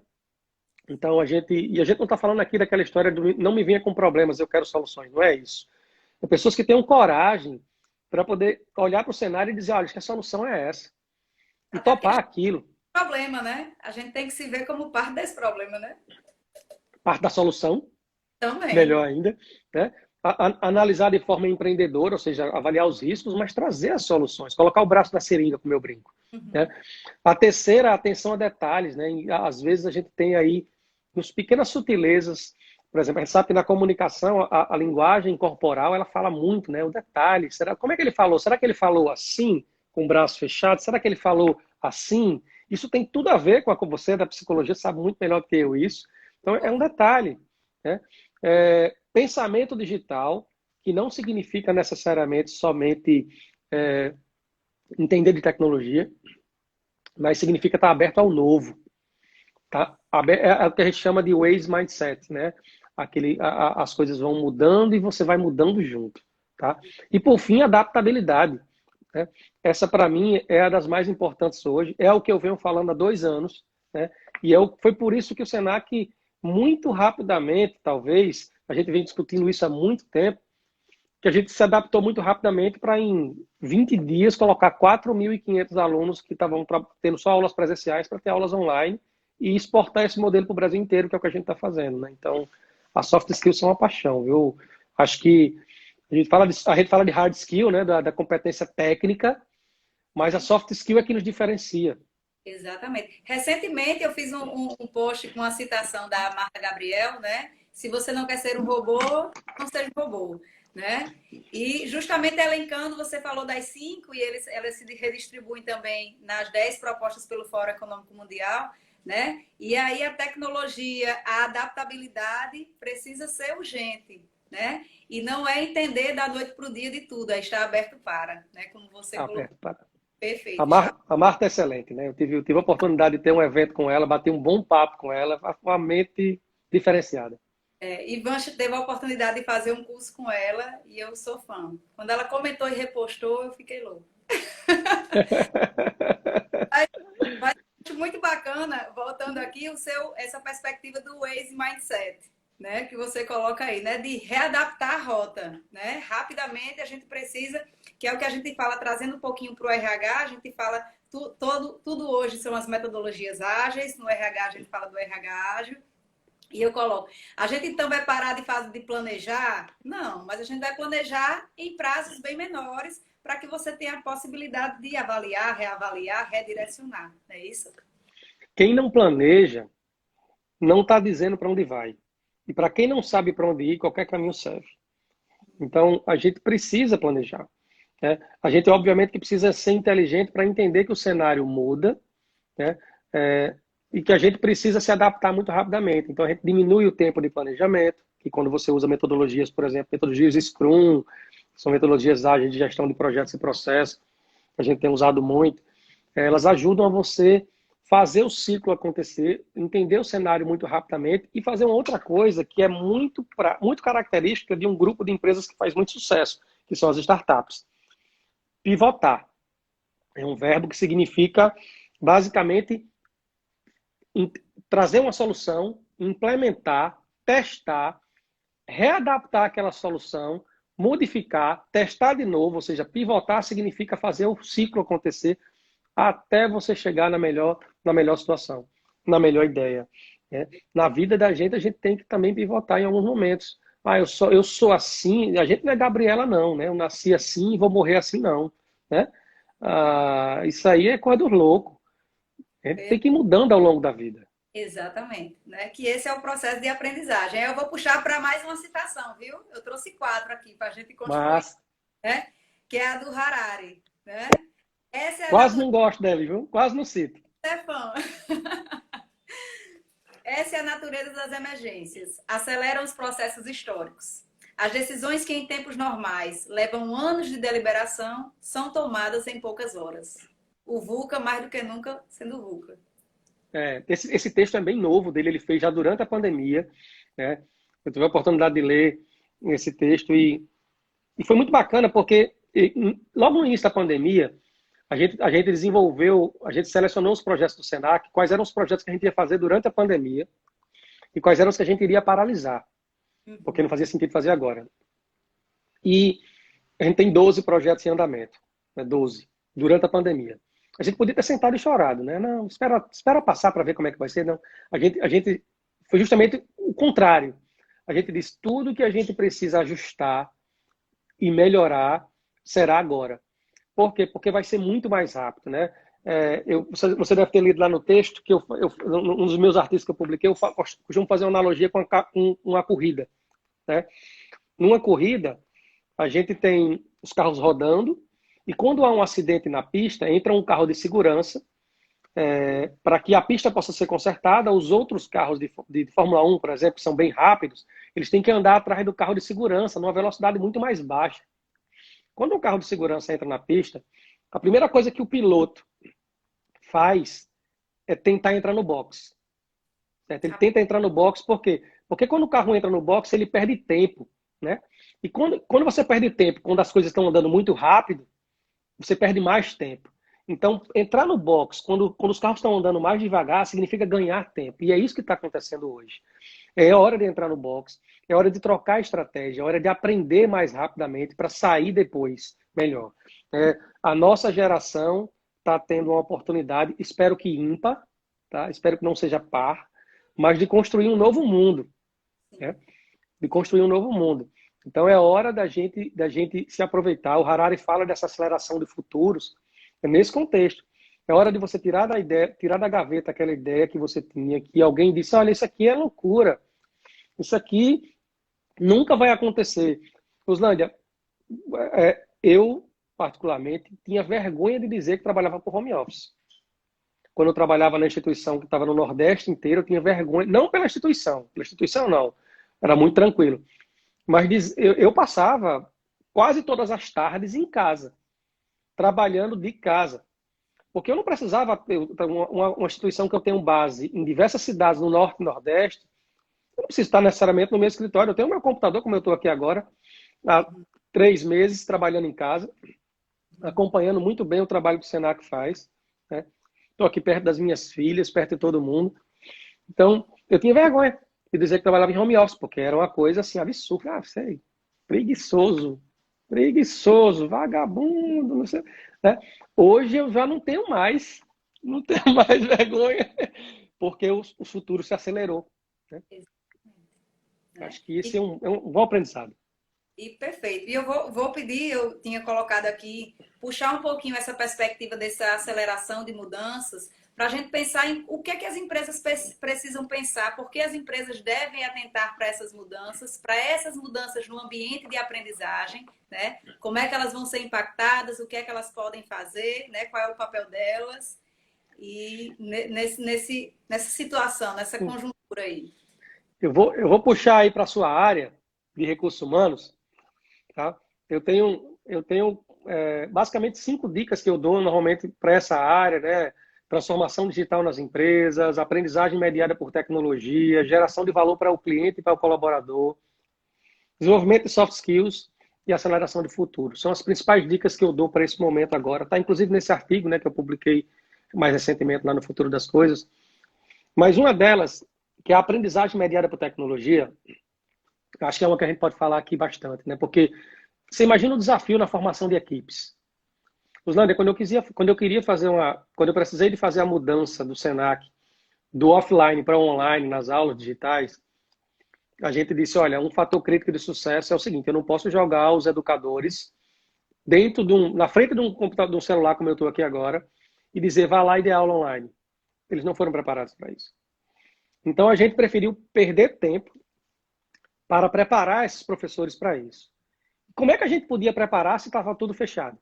Então a gente não está falando aqui daquela história do não me venha com problemas, eu quero soluções. Não é isso. É pessoas que tenham coragem para poder olhar para o cenário e dizer, olha, acho que a solução é essa. E Até porque a topar gente aquilo. tem problema, né? A gente tem que se ver como parte desse problema, né? Parte da solução, Também. melhor ainda, né? Analisar de forma empreendedora, ou seja, avaliar os riscos, mas trazer as soluções, colocar o braço na seringa, como eu brinco. Né? Uhum. A terceira, a atenção a detalhes, né? E, às vezes a gente tem aí nos pequenas sutilezas, por exemplo, a gente sabe que na comunicação a linguagem corporal ela fala muito, né? O detalhe, como é que ele falou? Será que ele falou assim, com o braço fechado? Será que ele falou assim? Isso tem tudo a ver com você da psicologia, sabe muito melhor do que eu isso. Então é um detalhe, né? Pensamento digital, que não significa necessariamente somente entender de tecnologia, mas significa estar aberto ao novo. Tá? É o que a gente chama de Waze Mindset, né? As coisas vão mudando e você vai mudando junto. Tá? E por fim, adaptabilidade. Né? Essa, para mim, é a das mais importantes hoje. É o que eu venho falando há 2 anos. Né? E foi por isso que o Senac, muito rapidamente, talvez, a gente vem discutindo isso há muito tempo, que a gente se adaptou muito rapidamente para, em 20 dias, colocar 4.500 alunos que estavam tendo só aulas presenciais para ter aulas online e exportar esse modelo para o Brasil inteiro, que é o que a gente está fazendo. Né? Então, as soft skills são uma paixão. Eu acho que a gente fala de hard skill, né, da competência técnica, mas a soft skill é que nos diferencia. Exatamente. Recentemente eu fiz um post com a citação da Marta Gabriel, né? Se você não quer ser um robô, não seja um robô. né? E justamente elencando, você falou das 5 e elas se redistribuem também nas 10 propostas pelo Fórum Econômico Mundial, né? E aí a tecnologia, a adaptabilidade precisa ser urgente, né? E não é entender da noite para o dia de tudo, é estar aberto para, né? Como você colocou. A, Perfeito. A Marta é excelente, né? Eu tive a oportunidade de ter um evento com ela, bater um bom papo com ela, uma mente diferenciada. Ivan teve a oportunidade de fazer um curso com ela e eu sou fã. Quando ela comentou e repostou, eu fiquei louca. Mas acho muito bacana, voltando aqui, essa perspectiva do Waze Mindset, né? Que você coloca aí, né? De readaptar a rota, né? Rapidamente a gente precisa, que é o que a gente fala, trazendo um pouquinho para o RH, a gente fala, tudo hoje são as metodologias ágeis, no RH a gente fala do RH ágil. E eu coloco, a gente então vai parar de planejar? Não, mas a gente vai planejar em prazos bem menores para que você tenha a possibilidade de avaliar, reavaliar, redirecionar. Não é isso? Quem não planeja não está dizendo para onde vai. E para quem não sabe para onde ir, qualquer caminho serve. Então, a gente precisa planejar. Né? A gente, obviamente, que precisa ser inteligente para entender que o cenário muda, né? E que a gente precisa se adaptar muito rapidamente. Então, a gente diminui o tempo de planejamento, que quando você usa metodologias, por exemplo, metodologias Scrum, que são metodologias ágeis de gestão de projetos e processos, que a gente tem usado muito, elas ajudam a você fazer o ciclo acontecer, entender o cenário muito rapidamente e fazer uma outra coisa que é muito característica de um grupo de empresas que faz muito sucesso, que são as startups. Pivotar. É um verbo que significa, basicamente, trazer uma solução, implementar, testar, readaptar aquela solução, modificar, testar de novo, ou seja, pivotar significa fazer o ciclo acontecer até você chegar na melhor situação, na melhor ideia. Né? Na vida da gente, a gente tem que também pivotar em alguns momentos. Eu sou assim, a gente não é Gabriela, não, né? Eu nasci assim e vou morrer assim, não. Né? Isso aí é coisa do louco. A gente tem que ir mudando ao longo da vida. Exatamente, né? Que esse é o processo de aprendizagem. Eu vou puxar para mais uma citação, viu? Eu trouxe 4 aqui para a gente construir, né? Que é a do Harari, né? Essa é a Quase não gosto dele, viu? Quase não cito. Stefan. Essa é a natureza das emergências. Aceleram os processos históricos. As decisões que em tempos normais levam anos de deliberação são tomadas em poucas horas. O VUCA, mais do que nunca, sendo VUCA. Esse texto é bem novo dele, ele fez já durante a pandemia. Né? Eu tive a oportunidade de ler esse texto e foi muito bacana porque logo no início da pandemia, a gente desenvolveu, a gente selecionou os projetos do Senac, quais eram os projetos que a gente ia fazer durante a pandemia e quais eram os que a gente iria paralisar, porque não fazia sentido fazer agora. E a gente tem 12 projetos em andamento, né? 12, durante a pandemia. A gente podia ter sentado e chorado, né? Não, espera passar para ver como é que vai ser. Não, a gente foi justamente o contrário. A gente disse tudo que a gente precisa ajustar e melhorar será agora. Por quê? Porque vai ser muito mais rápido, né? Você deve ter lido lá no texto que um dos meus artigos que eu publiquei, eu costumo fazer uma analogia com uma corrida, né? Numa corrida, a gente tem os carros rodando e quando há um acidente na pista, entra um carro de segurança para que a pista possa ser consertada. Os outros carros de Fórmula 1, por exemplo, que são bem rápidos, eles têm que andar atrás do carro de segurança numa velocidade muito mais baixa. Quando um carro de segurança entra na pista, a primeira coisa que o piloto faz é tentar entrar no box. Certo? Ele tenta entrar no box, por quê? Porque quando o carro entra no box, ele perde tempo. Né? E quando você perde tempo, quando as coisas estão andando muito rápido, você perde mais tempo. Então, entrar no box, quando os carros estão andando mais devagar, significa ganhar tempo. E é isso que está acontecendo hoje. É hora de entrar no box, é hora de trocar a estratégia, é hora de aprender mais rapidamente para sair depois melhor. A nossa geração está tendo uma oportunidade, espero que ímpar, tá? Espero que não seja par, mas de construir um novo mundo. Né? De construir um novo mundo. Então é hora da gente se aproveitar. O Harari fala dessa aceleração de futuros nesse contexto. É hora de você tirar da gaveta aquela ideia que você tinha, que alguém disse, olha, isso aqui é loucura. Isso aqui nunca vai acontecer. Roslândia, eu, particularmente, tinha vergonha de dizer que trabalhava por home office. Quando eu trabalhava na instituição que estava no Nordeste inteiro, eu tinha vergonha, não pela instituição não, era muito tranquilo. Mas eu passava quase todas as tardes em casa, trabalhando de casa. Porque eu não precisava ter uma instituição que eu tenho base em diversas cidades no Norte e Nordeste. Eu não preciso estar necessariamente no meu escritório. Eu tenho meu computador, como eu estou aqui agora, há 3 meses trabalhando em casa, acompanhando muito bem o trabalho que o Senac faz. Né? Estou aqui perto das minhas filhas, perto de todo mundo. Então, eu tinha vergonha de dizer que trabalhava em home office, porque era uma coisa assim, absurda. Ah, sei, preguiçoso, vagabundo, não sei. Né? Hoje eu já não tenho mais vergonha, porque o futuro se acelerou. Né? Né? Acho que isso é um bom aprendizado. E perfeito. E eu vou pedir, eu tinha colocado aqui, puxar um pouquinho essa perspectiva dessa aceleração de mudanças, para a gente pensar em o que é que as empresas precisam pensar, por que as empresas devem atentar para essas mudanças no ambiente de aprendizagem, né? Como é que elas vão ser impactadas, o que é que elas podem fazer, né? Qual é o papel delas, e nessa situação, nessa conjuntura aí. Eu vou puxar aí para a sua área de recursos humanos. Tá? Eu tenho basicamente 5 dicas que eu dou normalmente para essa área, né? Transformação digital nas empresas, aprendizagem mediada por tecnologia, geração de valor para o cliente e para o colaborador, desenvolvimento de soft skills e aceleração de futuro. São as principais dicas que eu dou para esse momento agora. Está inclusive nesse artigo, né, que eu publiquei mais recentemente lá no Futuro das Coisas. Mas uma delas, que é a aprendizagem mediada por tecnologia, acho que é uma que a gente pode falar aqui bastante, né? Porque você imagina o desafio na formação de equipes. Roslândia, quando eu precisei de fazer a mudança do Senac do offline para online nas aulas digitais, a gente disse, olha, um fator crítico de sucesso é o seguinte, eu não posso jogar os educadores na frente de um computador, de um celular como eu estou aqui agora, e dizer, vá lá e dê aula online. Eles não foram preparados para isso. Então a gente preferiu perder tempo para preparar esses professores para isso. Como é que a gente podia preparar se estava tudo fechado?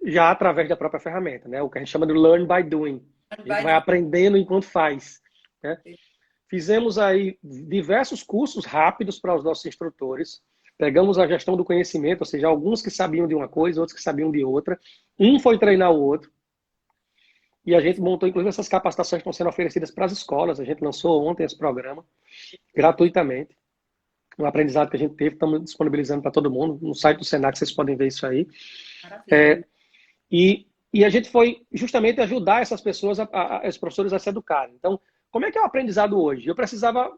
Já através da própria ferramenta, né? O que a gente chama de learn by doing. A gente vai aprendendo enquanto faz. Né? Fizemos aí diversos cursos rápidos para os nossos instrutores. Pegamos a gestão do conhecimento, ou seja, alguns que sabiam de uma coisa, outros que sabiam de outra. Um foi treinar o outro. E a gente montou, inclusive, essas capacitações que estão sendo oferecidas para as escolas. A gente lançou ontem esse programa, gratuitamente. Um aprendizado que a gente teve, estamos disponibilizando para todo mundo. No site do Senac vocês podem ver isso aí. E a gente foi justamente ajudar essas pessoas, esses professores a se educarem. Então, como é que é o aprendizado hoje? Antes eu precisava,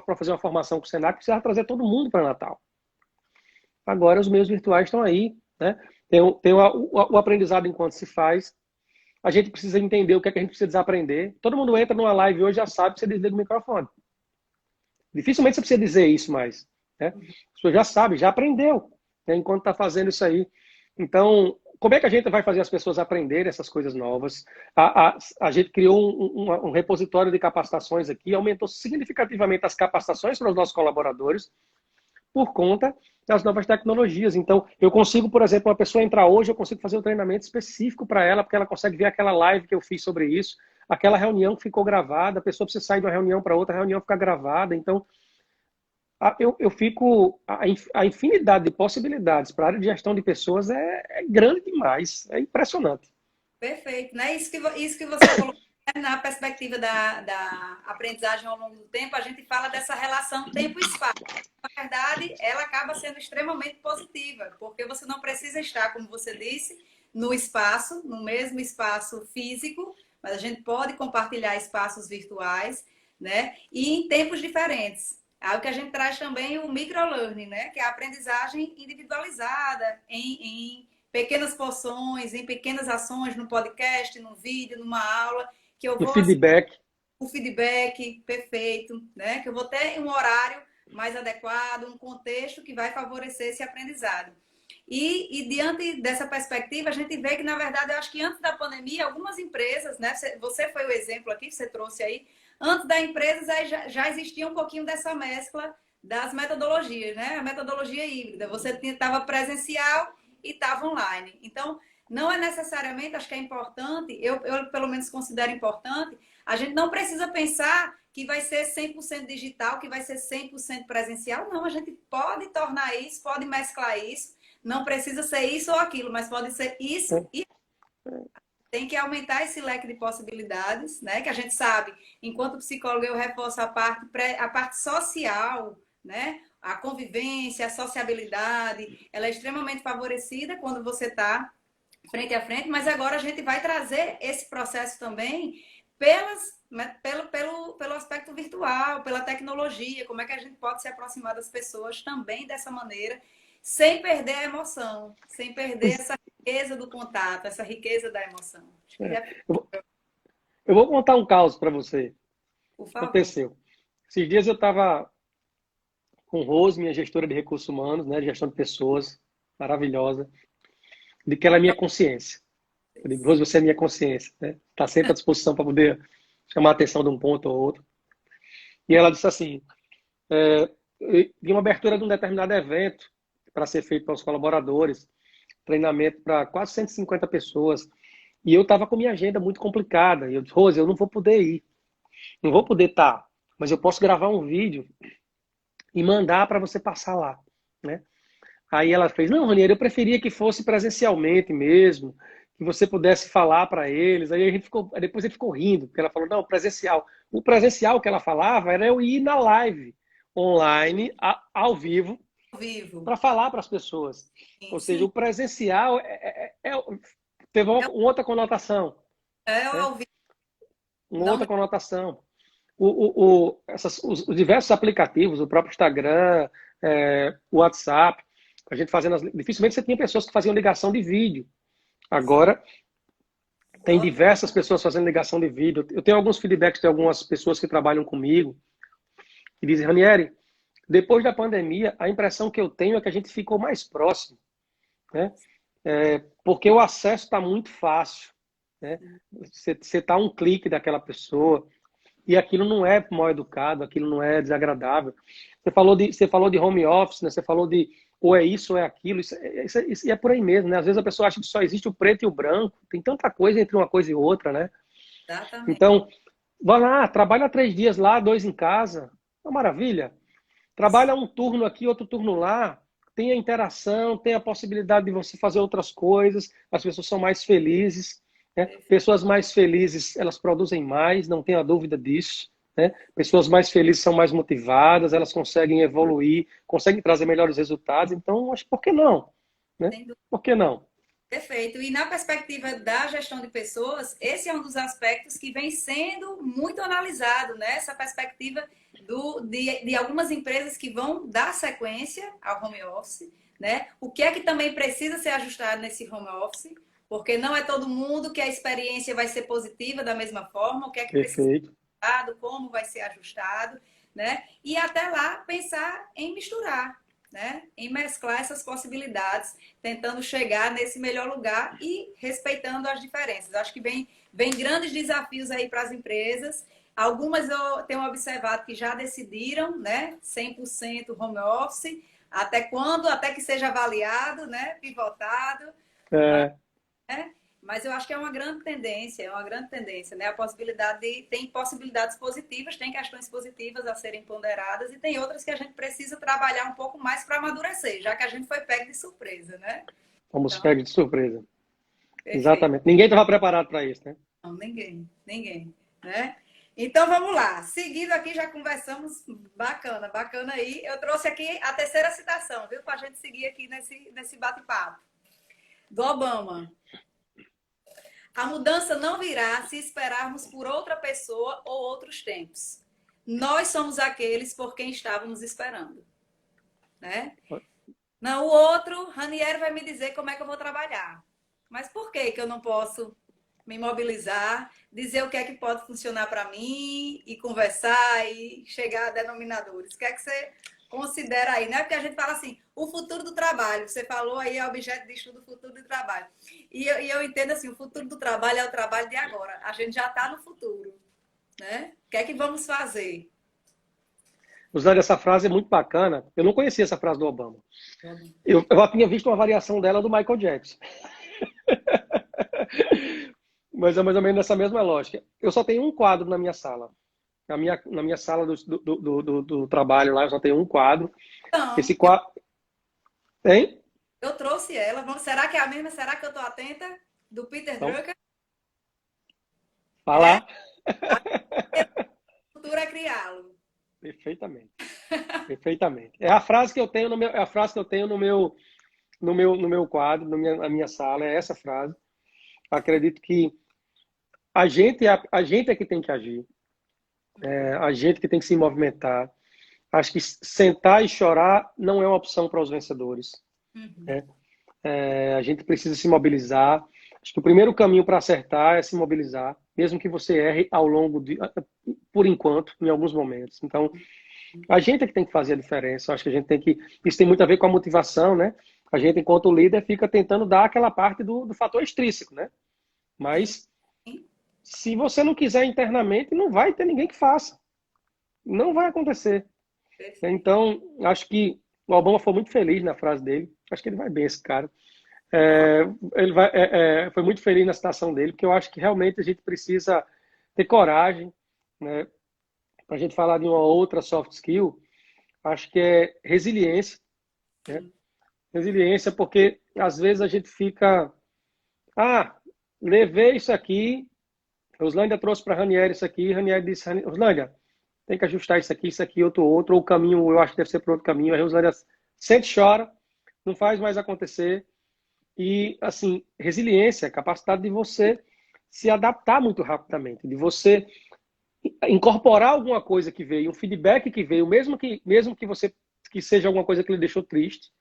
para fazer uma formação com o Senac, precisava trazer todo mundo para Natal. Agora os meios virtuais estão aí. Né? Tem o aprendizado enquanto se faz. A gente precisa entender o que é que a gente precisa desaprender. Todo mundo entra numa live hoje já sabe que você desliga o microfone. Dificilmente você precisa dizer isso mais. Né? A pessoa já sabe, já aprendeu, né, enquanto está fazendo isso aí. Então, como é que a gente vai fazer as pessoas aprenderem essas coisas novas? A gente criou um repositório de capacitações aqui, aumentou significativamente as capacitações para os nossos colaboradores por conta das novas tecnologias. Então, eu consigo, por exemplo, uma pessoa entrar hoje, eu consigo fazer um treinamento específico para ela, porque ela consegue ver aquela live que eu fiz sobre isso, aquela reunião que ficou gravada, a pessoa precisa sair de uma reunião para outra, a reunião fica gravada. Então, a infinidade de possibilidades para a área de gestão de pessoas é grande demais, é impressionante. Perfeito, né? Isso que você colocou, né? Na perspectiva da aprendizagem ao longo do tempo, a gente fala dessa relação tempo e espaço. Na verdade, ela acaba sendo extremamente positiva, porque você não precisa estar, como você disse, no espaço, no mesmo espaço físico, mas a gente pode compartilhar espaços virtuais, né? E em tempos diferentes. Algo que a gente traz também o microlearning, né? Que é a aprendizagem individualizada em pequenas porções, em pequenas ações, no podcast, no vídeo, numa aula, que eu vou... O feedback, perfeito, né? Que eu vou ter um horário mais adequado, um contexto que vai favorecer esse aprendizado. E diante dessa perspectiva, a gente vê que, na verdade, eu acho que antes da pandemia, algumas empresas, né? Você foi o exemplo aqui que você trouxe aí, antes da empresa já existia um pouquinho dessa mescla das metodologias, né? A metodologia híbrida. Você estava presencial e estava online. Então, não é necessariamente, acho que é importante, eu pelo menos considero importante, a gente não precisa pensar que vai ser 100% digital, que vai ser 100% presencial. Não, a gente pode tornar isso, pode mesclar isso. Não precisa ser isso ou aquilo, mas pode ser isso e tem que aumentar esse leque de possibilidades, né? Que a gente sabe, enquanto psicólogo, eu reforço a parte social, né? A convivência, a sociabilidade, ela é extremamente favorecida quando você está frente a frente, mas agora a gente vai trazer esse processo também pelo aspecto virtual, pela tecnologia, como é que a gente pode se aproximar das pessoas também dessa maneira, sem perder a emoção, sem perder essa riqueza do contato, essa riqueza da emoção. Acho que já... Eu vou contar um caos para você. Por favor. Aconteceu. Esses dias eu estava com Rose, minha gestora de recursos humanos, né, de gestão de pessoas, maravilhosa, de que ela é minha consciência. Eu digo, Rose, você é minha consciência, né? Está sempre à disposição para poder chamar a atenção de um ponto ou outro. E ela disse assim, de uma abertura de um determinado evento para ser feito para os colaboradores, treinamento para quase 150 pessoas, e eu estava com minha agenda muito complicada. E eu disse, Rose, eu não vou poder ir, não vou poder estar, mas eu posso gravar um vídeo e mandar para você passar lá, né? Aí ela fez, não, Ranieri, eu preferia que fosse presencialmente mesmo, que você pudesse falar para eles. Aí a gente ficou, depois ele ficou rindo, porque ela falou, não, presencial. O presencial que ela falava era eu ir na live, online, ao vivo, Vivo. para falar para as pessoas. Sim, Ou seja, sim. o presencial teve uma outra conotação, É né? ao vivo. Uma Não, outra conotação. Os diversos aplicativos, o próprio Instagram, o WhatsApp, a gente fazendo dificilmente você tinha pessoas que faziam ligação de vídeo. Agora tem diversas pessoas fazendo ligação de vídeo. Eu tenho alguns feedbacks de algumas pessoas que trabalham comigo que dizem, Ranieri, depois da pandemia, a impressão que eu tenho é que a gente ficou mais próximo, né? Porque o acesso está muito fácil, né? Você está a um clique daquela pessoa. E aquilo não é mal educado, aquilo não é desagradável. Você falou de home office, né? Você falou de ou é isso ou é aquilo. Isso é por aí mesmo, né? Às vezes a pessoa acha que só existe o preto e o branco. Tem tanta coisa entre uma coisa e outra, né? exatamente. Então, vai lá, trabalha 3 dias lá, 2 em casa. É uma maravilha. Trabalha um turno aqui, outro turno lá. Tem a interação, tem a possibilidade de você fazer outras coisas. As pessoas são mais felizes. Né? Pessoas mais felizes, elas produzem mais, não tenha dúvida disso. Né? Pessoas mais felizes são mais motivadas, elas conseguem evoluir, conseguem trazer melhores resultados. Então, acho que por que não? Né? Por que não? Perfeito. E na perspectiva da gestão de pessoas, esse é um dos aspectos que vem sendo muito analisado, né? Essa perspectiva de algumas empresas que vão dar sequência ao home office, né? O que é que também precisa ser ajustado nesse home office? Porque não é todo mundo que a experiência vai ser positiva da mesma forma, o que é que precisa ser Perfeito. ajustado, como vai ser ajustado, né? E até lá pensar em misturar, né? Em mesclar essas possibilidades, tentando chegar nesse melhor lugar e respeitando as diferenças. Acho que vem grandes desafios aí para as empresas. Algumas eu tenho observado que já decidiram, né? 100% home office. Até quando? Até que seja avaliado, né? Pivotado. É, Né? Mas eu acho que é uma grande tendência, né? A possibilidade tem possibilidades positivas, tem questões positivas a serem ponderadas e tem outras que a gente precisa trabalhar um pouco mais para amadurecer, já que a gente foi pego de surpresa, né? fomos Então, pegos de surpresa. perfeito. Exatamente. Ninguém estava preparado para isso, né? Não, ninguém, né? Então vamos lá. Seguindo aqui, já conversamos bacana aí. Eu trouxe aqui a terceira citação, viu? Para a gente seguir aqui nesse bate-papo. Do Obama. A mudança não virá se esperarmos por outra pessoa ou outros tempos. Nós somos aqueles por quem estávamos esperando, né? Não, o outro, Ranieri vai me dizer como é que eu vou trabalhar. Mas por que que eu não posso me mobilizar, dizer o que é que pode funcionar para mim e conversar e chegar a denominadores? O que é que você considera aí, né? Porque a gente fala assim, o futuro do trabalho. Você falou aí, é objeto de estudo o futuro do trabalho. E eu entendo assim, o futuro do trabalho é o trabalho de agora. A gente já está no futuro, né? O que é que vamos fazer? Usando essa frase é muito bacana. Eu não conhecia essa frase do Obama. Eu já tinha visto uma variação dela do Michael Jackson. Mas é mais ou menos nessa mesma lógica. Eu só tenho um quadro na minha sala. Na minha sala do trabalho lá, eu só tenho um quadro. Então, Esse quadro. Hein? eu trouxe ela. Será que é a mesma? Será que eu estou atenta? Do Peter Então, Drucker? É, falar. o futuro é criá-lo. Perfeitamente. Perfeitamente. É a frase que eu tenho no meu, é a frase que eu tenho no meu quadro, na minha sala, é essa frase. Acredito que a gente é que tem que agir, a gente que tem que se movimentar. Acho que sentar e chorar não é uma opção para os vencedores. Uhum. Né? A gente precisa se mobilizar. Acho que o primeiro caminho para acertar é se mobilizar, mesmo que você erre ao longo por enquanto, em alguns momentos. Então, a gente é que tem que fazer a diferença. Acho que a gente tem que. Isso tem muito a ver com a motivação, né? A gente, enquanto líder, fica tentando dar aquela parte do fator extrínseco, né? Mas Sim. se você não quiser internamente, não vai ter ninguém que faça. Não vai acontecer. Perfeito. Então, acho que o Obama foi muito feliz na frase dele. Acho que ele vai bem, esse cara. Foi muito feliz na citação dele, porque eu acho que realmente a gente precisa ter coragem, né? Para a gente falar de uma outra soft skill, acho que é resiliência, né? Resiliência, porque às vezes a gente fica, levei isso aqui, Roslândia trouxe para a Ranieri isso aqui, Ranieri disse, Roslândia, tem que ajustar isso aqui, outro, ou o caminho, eu acho que deve ser para outro caminho. Aí a Roslândia sente e chora, não faz mais acontecer. E, assim, resiliência, capacidade de você se adaptar muito rapidamente, de você incorporar alguma coisa que veio, um feedback que veio, mesmo que seja alguma coisa que lhe deixou triste,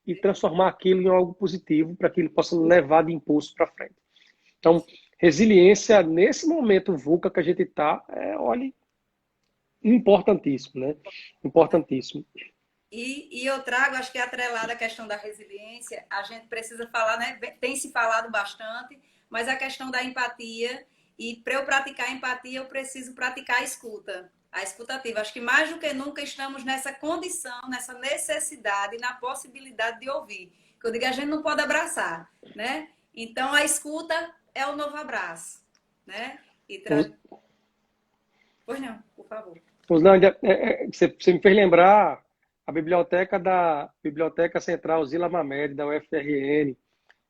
e transformar aquilo em algo positivo para que ele possa levar de impulso para frente. Então, resiliência nesse momento VUCA que a gente está, olha, importantíssimo, né? Importantíssimo. E eu trago, acho que atrelada a questão da resiliência, a gente precisa falar, né? Tem se falado bastante, mas a questão da empatia, e para eu praticar a empatia, eu preciso praticar a escuta, a escutativa. Acho que mais do que nunca estamos nessa condição, nessa necessidade, na possibilidade de ouvir. Que eu digo, a gente não pode abraçar, né? Então a escuta é o novo abraço, né? E Pois não, por favor. Roslândia, você me fez lembrar a Biblioteca Central Zila Mamed, da UFRN,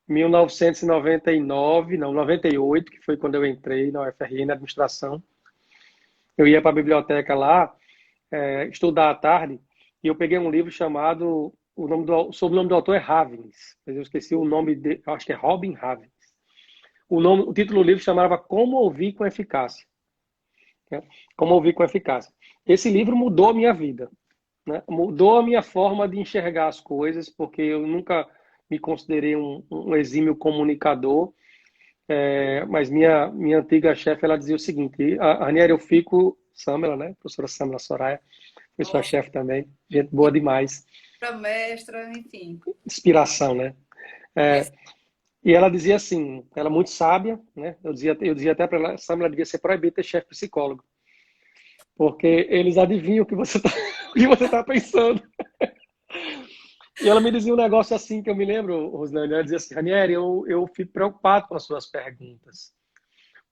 1999, não, 98, que foi quando eu entrei na UFRN, administração. Eu ia para a biblioteca lá, estudar à tarde, e eu peguei um livro chamado, o sobrenome do autor é Havens, mas eu esqueci o nome dele, acho que é Robin Havens. O título do livro chamava Como Ouvir com Eficácia. Né? Como Ouvir com Eficácia. Esse livro mudou a minha vida. Né? Mudou a minha forma de enxergar as coisas, porque eu nunca me considerei um exímio comunicador, mas minha antiga chefe, ela dizia o seguinte, a Ranieri, eu fico, Samela, né? Professora Samela Soraya, foi sua Nossa, chefe também, gente boa demais, mestra, enfim. inspiração, né? Mas, E ela dizia assim, ela muito sábia, né? Eu dizia até para ela, Samela devia ser proibido ter chefe psicólogo, porque eles adivinham o que você está o que você tá pensando. E ela me dizia um negócio assim que eu me lembro, Roslane, ela dizia assim, Ranieri, eu fico preocupado com as suas perguntas.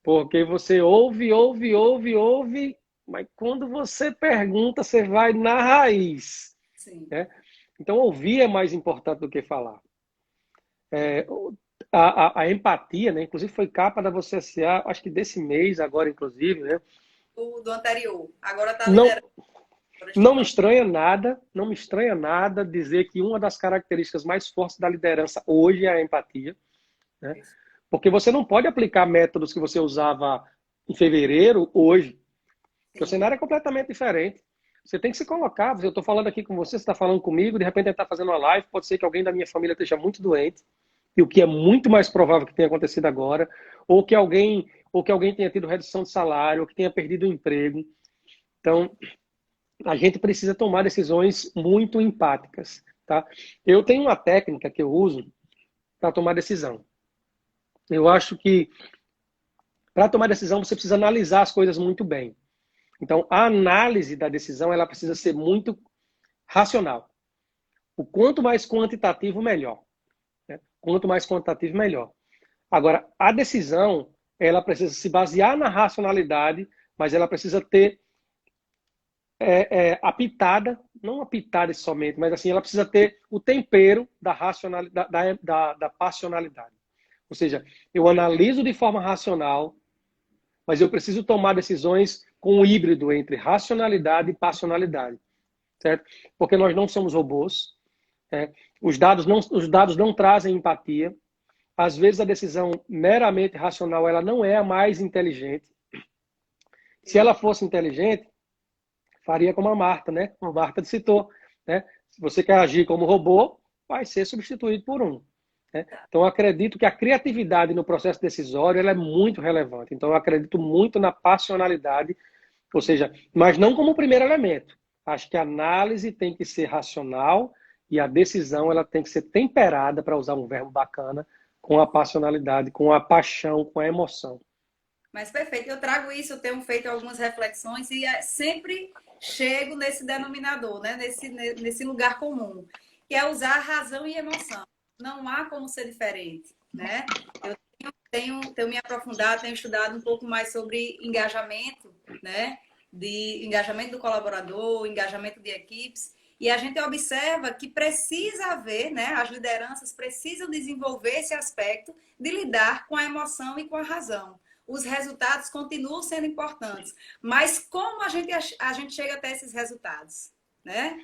Porque você ouve, ouve, ouve, ouve, mas quando você pergunta, você vai na raiz. sim. Né? Então, ouvir é mais importante do que falar. A empatia, né? Inclusive foi capa da Você S.A., acho que desse mês agora, inclusive, né? Do anterior. Agora está Não, liderando. Agora estou não me falando. estranha nada, não me estranha nada dizer que uma das características mais fortes da liderança hoje é a empatia. Né? Porque você não pode aplicar métodos que você usava em fevereiro hoje, porque o Sim, cenário é completamente diferente. Você tem que se colocar. Eu estou falando aqui com você, você está falando comigo, de repente está fazendo uma live, pode ser que alguém da minha família esteja muito doente, e o que é muito mais provável que tenha acontecido agora, ou que alguém tenha tido redução de salário, ou que tenha perdido o emprego. Então, a gente precisa tomar decisões muito empáticas. Tá? Eu tenho uma técnica que eu uso para tomar decisão. Eu acho que para tomar decisão você precisa analisar as coisas muito bem. Então, a análise da decisão ela precisa ser muito racional. O quanto mais quantitativo, melhor. Né? Quanto mais quantitativo, melhor. Agora, a decisão, ela precisa se basear na racionalidade, mas ela precisa ter a pitada, não a pitada somente, mas assim, ela precisa ter o tempero da racionalidade, da passionalidade. Ou seja, eu analiso de forma racional, mas eu preciso tomar decisões com um híbrido entre racionalidade e passionalidade, certo? Porque nós não somos robôs, os dados não trazem empatia. Às vezes a decisão meramente racional ela não é a mais inteligente. Se ela fosse inteligente, faria como a Marta, né? A Marta citou, né? Se você quer agir como robô, vai ser substituído por um. Né? Então, eu acredito que a criatividade no processo decisório ela é muito relevante. Então, eu acredito muito na passionalidade, ou seja, mas não como primeiro elemento. Acho que a análise tem que ser racional e a decisão ela tem que ser temperada, para usar um verbo bacana, com a passionalidade, com a paixão, com a emoção. Mas perfeito, eu trago isso, eu tenho feito algumas reflexões e sempre chego nesse denominador, né? nesse lugar comum, que é usar razão e emoção. Não há como ser diferente, né? Eu tenho me aprofundado, tenho estudado um pouco mais sobre engajamento, né? De engajamento do colaborador, engajamento de equipes, e a gente observa que precisa haver, né? As lideranças precisam desenvolver esse aspecto de lidar com a emoção e com a razão. Os resultados continuam sendo importantes, mas como a gente chega até esses resultados, né?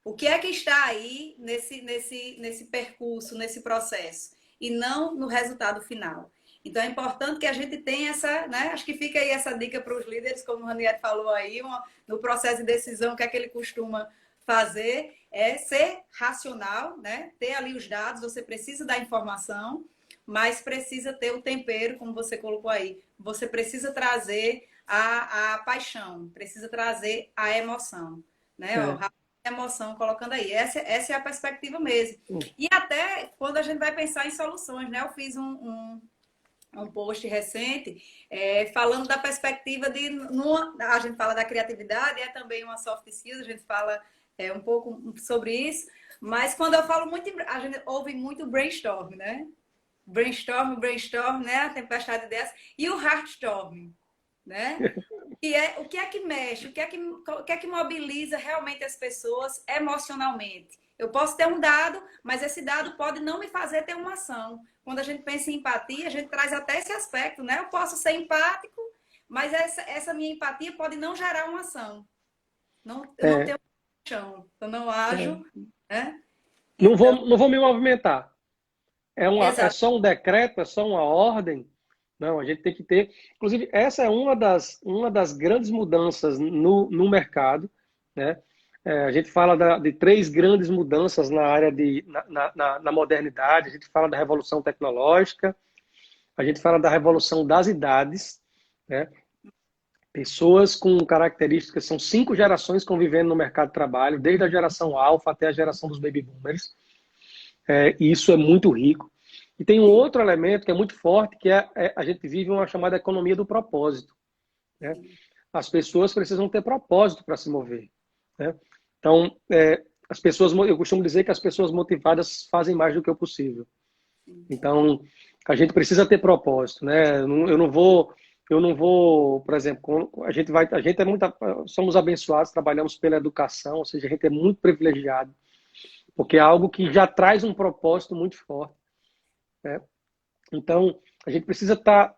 O que é que está aí nesse percurso, nesse processo, e não no resultado final? Então, é importante que a gente tenha essa, né? Acho que fica aí essa dica para os líderes, como o Ranieri falou aí, no processo de decisão, o que é que ele costuma fazer é ser racional, né? Ter ali os dados, você precisa da informação, mas precisa ter o tempero, como você colocou aí. Você precisa trazer a paixão, precisa trazer a emoção, né? Ó, emoção colocando aí. Essa é a perspectiva mesmo. E até quando a gente vai pensar em soluções, né? Eu fiz um post recente falando da perspectiva de... a gente fala da criatividade, é também uma soft skills, a gente fala um pouco sobre isso, mas quando eu falo muito, a gente ouve muito brainstorm, né? Brainstorm, né? A tempestade de ideias. E o heartstorm, né? E o que é que mexe, o que é que mobiliza realmente as pessoas emocionalmente. Eu posso ter um dado, mas esse dado pode não me fazer ter uma ação. Quando a gente pensa em empatia, a gente traz até esse aspecto, né? Eu posso ser empático, mas essa minha empatia pode não gerar uma ação. Eu não tenho paixão, eu não ajo, né? Então, Não vou me movimentar. É exato. só um decreto, é só uma ordem. Não, a gente tem que ter. Inclusive, essa é uma das grandes mudanças no mercado. Né? A gente fala de três grandes mudanças na área na modernidade. A gente fala da revolução tecnológica, a gente fala da revolução das idades. Né? Pessoas com características, são 5 gerações convivendo no mercado de trabalho, desde a geração alfa até a geração dos baby boomers. E isso é muito rico. E tem um outro elemento que é muito forte, que a gente vive uma chamada economia do propósito. Né? As pessoas precisam ter propósito para se mover. Né? Então, eu costumo dizer que as pessoas motivadas fazem mais do que o possível. Então, a gente precisa ter propósito. Né? Eu não vou, por exemplo, somos abençoados, trabalhamos pela educação, ou seja, a gente é muito privilegiado, porque é algo que já traz um propósito muito forte. Né? Então, a gente precisa estar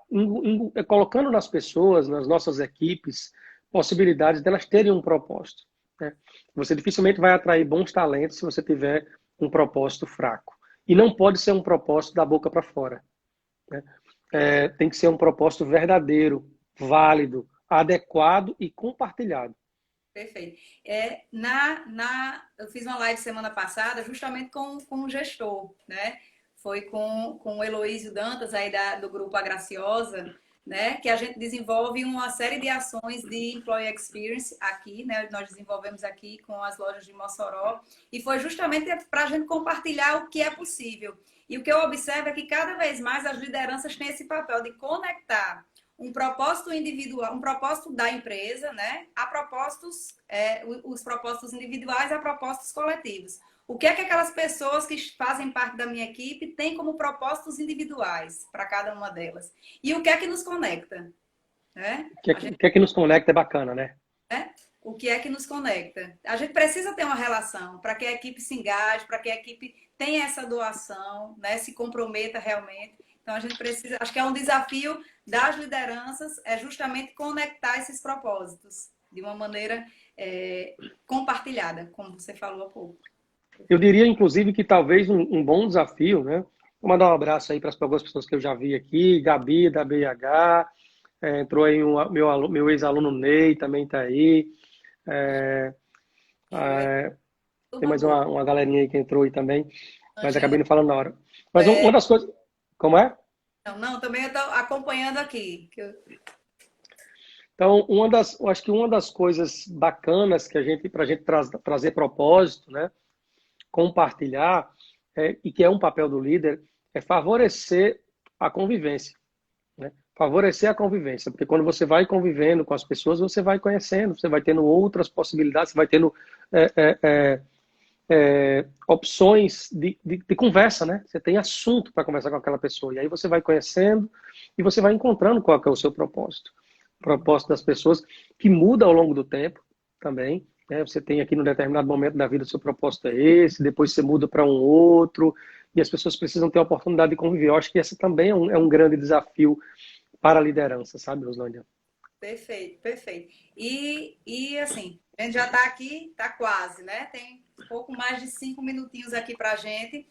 colocando nas pessoas, nas nossas equipes, possibilidades delas terem um propósito. Né? Você dificilmente vai atrair bons talentos se você tiver um propósito fraco. E não pode ser um propósito da boca para fora. Né? Tem que ser um propósito verdadeiro, válido, adequado e compartilhado. Perfeito. Eu fiz uma live semana passada justamente com o gestor, né? Foi com o Heloísio Dantas, aí do Grupo Agraciosa, né? Que a gente desenvolve uma série de ações de Employee Experience aqui, né? Nós desenvolvemos aqui com as lojas de Mossoró. E foi justamente para a gente compartilhar o que é possível. E o que eu observo é que cada vez mais as lideranças têm esse papel de conectar um propósito individual, um propósito da empresa, né? A propósitos, os propósitos individuais a propósitos coletivos. O que é que aquelas pessoas que fazem parte da minha equipe têm como propósitos individuais para cada uma delas? E o que é que nos conecta? Né? O que é que nos conecta é bacana, né? O que é que nos conecta? A gente precisa ter uma relação para que a equipe se engaje, para que a equipe tenha essa doação, né? Se comprometa realmente. Então, a gente precisa... Acho que é um desafio das lideranças, é justamente conectar esses propósitos de uma maneira compartilhada, como você falou há pouco. Eu diria, inclusive, que talvez um bom desafio, né? Vou mandar um abraço aí para as algumas pessoas que eu já vi aqui, Gabi, da BH, entrou aí meu ex-aluno Ney, também está aí. Tem mais uma galerinha aí que entrou aí também, mas acabei não falando na hora. Mas uma das coisas... Como é? Não, também eu estou acompanhando aqui. Então, acho que uma das coisas bacanas que para a gente trazer propósito, né? Compartilhar, e que é um papel do líder, é favorecer a convivência. Né? Favorecer a convivência, porque quando você vai convivendo com as pessoas, você vai conhecendo, você vai tendo outras possibilidades, você vai tendo opções de conversa, né? Você tem assunto para conversar com aquela pessoa, e aí você vai conhecendo e você vai encontrando qual que é o seu propósito. O propósito das pessoas, que muda ao longo do tempo também. Você tem aqui num determinado momento da vida, o seu propósito é esse, depois você muda para um outro, e as pessoas precisam ter a oportunidade de conviver. Eu acho que esse também é um grande desafio para a liderança, sabe, Roslândia? Perfeito, perfeito. E assim, a gente já está aqui, está quase, né? Tem um pouco mais de 5 minutinhos aqui para a gente.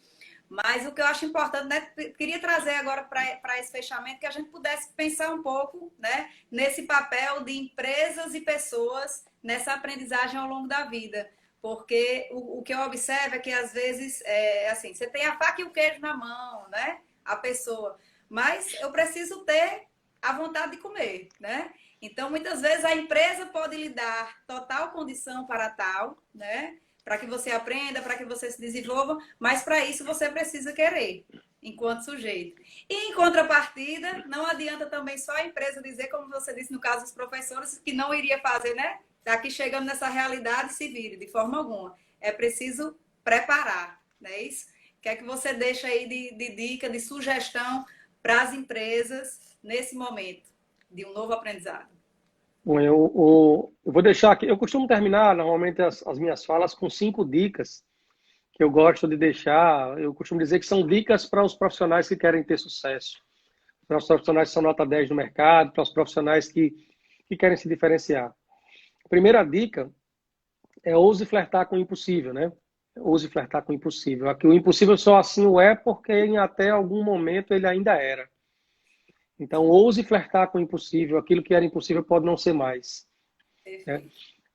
Mas o que eu acho importante, né? Queria trazer agora para esse fechamento que a gente pudesse pensar um pouco, né? Nesse papel de empresas e pessoas nessa aprendizagem ao longo da vida. Porque o que eu observo é que às vezes, assim, você tem a faca e o queijo na mão, né? A pessoa. Mas eu preciso ter a vontade de comer, né? Então, muitas vezes a empresa pode lhe dar total condição para tal, né? Para que você aprenda, para que você se desenvolva, mas para isso você precisa querer, enquanto sujeito. E em contrapartida, não adianta também só a empresa dizer, como você disse no caso dos professores, que não iria fazer, né? Daqui chegando nessa realidade, se vire, de forma alguma. É preciso preparar, não é isso? O que é que você deixa aí de dica, de sugestão para as empresas nesse momento de um novo aprendizado? Bom, eu vou deixar aqui. Eu costumo terminar normalmente as minhas falas com 5 dicas que eu gosto de deixar. Eu costumo dizer que são dicas para os profissionais que querem ter sucesso, para os profissionais que são nota 10 no mercado, para os profissionais que querem se diferenciar. A primeira dica é ouse flertar com o impossível, né? Ouse flertar com o impossível. Aqui o impossível só assim o é porque em até algum momento ele ainda era. Então, ouse flertar com o impossível. Aquilo que era impossível pode não ser mais. Né?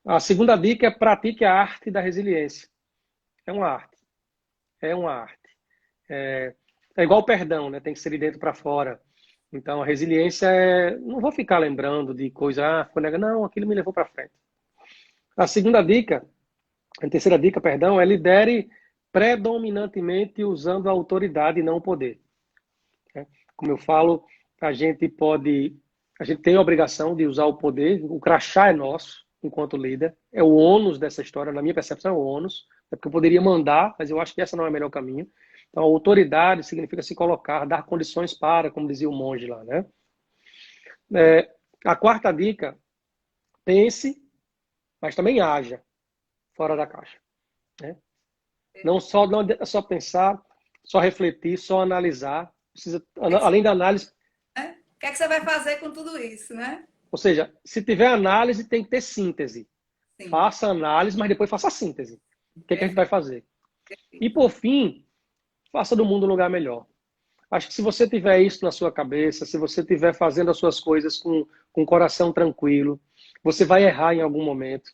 A segunda dica é pratique a arte da resiliência. É uma arte. É uma arte. É igual o perdão, né? Tem que ser de dentro para fora. Então, a resiliência é... Não vou ficar lembrando de coisa... ficou negando. Não, aquilo me levou para frente. A segunda dica, a terceira dica, perdão, é lidere predominantemente usando a autoridade e não o poder. Como eu falo, a gente tem a obrigação de usar o poder, o crachá é nosso, enquanto líder, é o ônus dessa história, na minha percepção é o ônus, é porque eu poderia mandar, mas eu acho que essa não é o melhor caminho. Então, a autoridade significa se colocar, dar condições para, como dizia o monge lá, né? A quarta dica, pense, mas também haja fora da caixa. Né? Não é só pensar, só refletir, só analisar, precisa, além da análise... O que é que você vai fazer com tudo isso, né? Ou seja, se tiver análise, tem que ter síntese. Sim. Faça análise, mas depois faça síntese. O que é que a gente vai fazer? E, por fim, faça do mundo um lugar melhor. Acho que se você tiver isso na sua cabeça, se você estiver fazendo as suas coisas com o coração tranquilo, você vai errar em algum momento.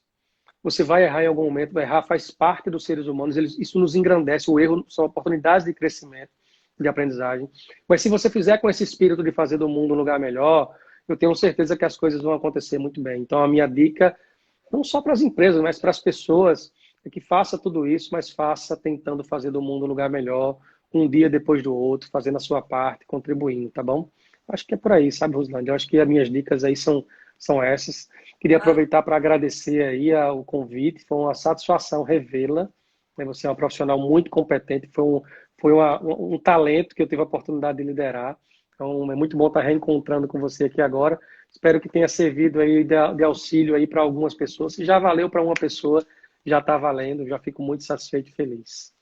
Você vai errar em algum momento. Errar faz parte dos seres humanos. Isso nos engrandece. O erro são oportunidades de crescimento, de aprendizagem. Mas se você fizer com esse espírito de fazer do mundo um lugar melhor, eu tenho certeza que as coisas vão acontecer muito bem. Então, a minha dica, não só para as empresas, mas para as pessoas, é que faça tudo isso, mas faça tentando fazer do mundo um lugar melhor, um dia depois do outro, fazendo a sua parte, contribuindo, tá bom? acho que é por aí, sabe, Roslândia? Eu acho que as minhas dicas aí são essas. Queria aproveitar para agradecer aí o convite, foi uma satisfação revê-la, né? Você é uma profissional muito competente, foi um talento que eu tive a oportunidade de liderar. Então, é muito bom estar reencontrando com você aqui agora. Espero que tenha servido aí de auxílio aí para algumas pessoas. Se já valeu para uma pessoa, já está valendo. Já fico muito satisfeito e feliz.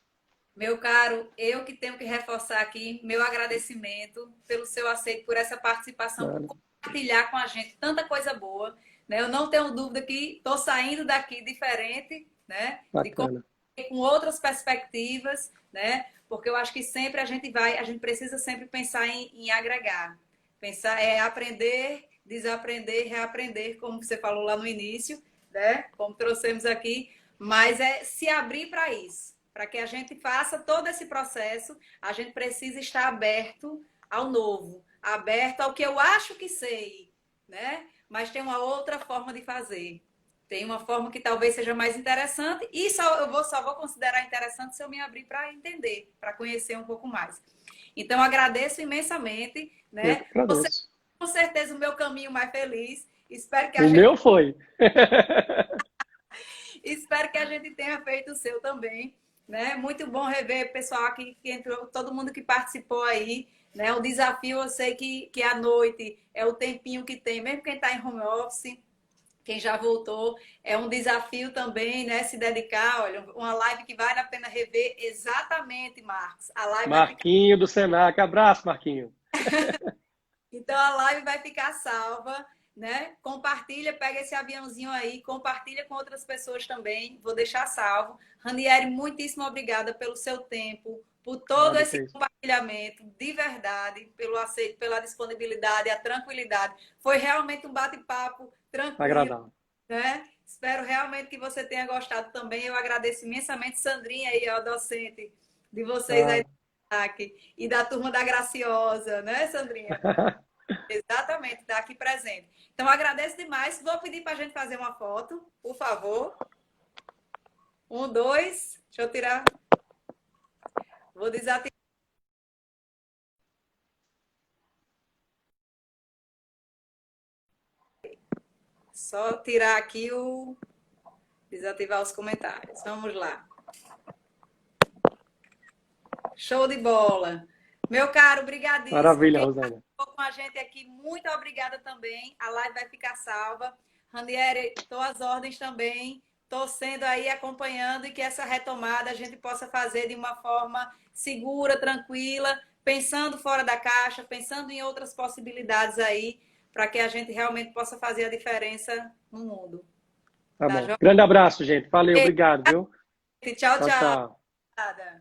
Meu caro, eu que tenho que reforçar aqui meu agradecimento pelo seu aceito, por essa participação, por Nada. compartilhar com a gente tanta coisa boa, né? Eu não tenho dúvida que estou saindo daqui diferente, né? De Bacana. com outras perspectivas, né? Porque eu acho que sempre a gente precisa sempre pensar em agregar, pensar aprender, desaprender, reaprender, como você falou lá no início, né? Como trouxemos aqui, mas é se abrir para isso, para que a gente faça todo esse processo, a gente precisa estar aberto ao novo, aberto ao que eu acho que sei, né? Mas tem uma outra forma de fazer. Tem uma forma que talvez seja mais interessante e só vou considerar interessante se eu me abrir para entender, para conhecer um pouco mais. Então, agradeço imensamente, Eu que né? Você, agradeço. com certeza, o meu caminho mais feliz. Espero que a O gente, meu foi. espero que a gente tenha feito o seu também, né? Muito bom rever o pessoal aqui que entrou, todo mundo que participou aí, né? O desafio, eu sei que à noite é o tempinho que tem, mesmo quem está em home office. Quem já voltou, é um desafio também, né? Se dedicar, olha, uma live que vale a pena rever exatamente, Marcos. A live vai ficar. Marquinho do Senac. Abraço, Marquinho. Então a live vai ficar salva, né? Compartilha, pega esse aviãozinho aí, compartilha com outras pessoas também. Vou deixar salvo. Ranieri, muitíssimo obrigada pelo seu tempo, por todo Nada que esse é isso. compartilhamento, de verdade, pelo aceito, pela disponibilidade, a tranquilidade. Foi realmente um bate-papo tranquilo, Agradável. né? Espero realmente que você tenha gostado também. Eu agradeço imensamente Sandrinha aí, a docente de vocês aí Ah. do SAC, e da turma da Graciosa, né, Sandrinha? Exatamente, está aqui presente. Então, agradeço demais. Vou pedir para a gente fazer uma foto, por favor. Um, dois. Deixa eu tirar. Vou desativar. Só tirar aqui o. Desativar os comentários. Vamos lá. Show de bola. Meu caro, brigadíssimo. Maravilha, Quem Rosângela. participou com a gente aqui, muito obrigada também. A live vai ficar salva. Ranieri, estou às ordens também. Torcendo aí, acompanhando e que essa retomada a gente possa fazer de uma forma segura, tranquila, pensando fora da caixa, pensando em outras possibilidades aí, para que a gente realmente possa fazer a diferença no mundo. Tá Tá, bom. joia? Grande abraço, gente. Valeu, obrigado, viu? Tchau, Tchau, tchau. tchau. Obrigada.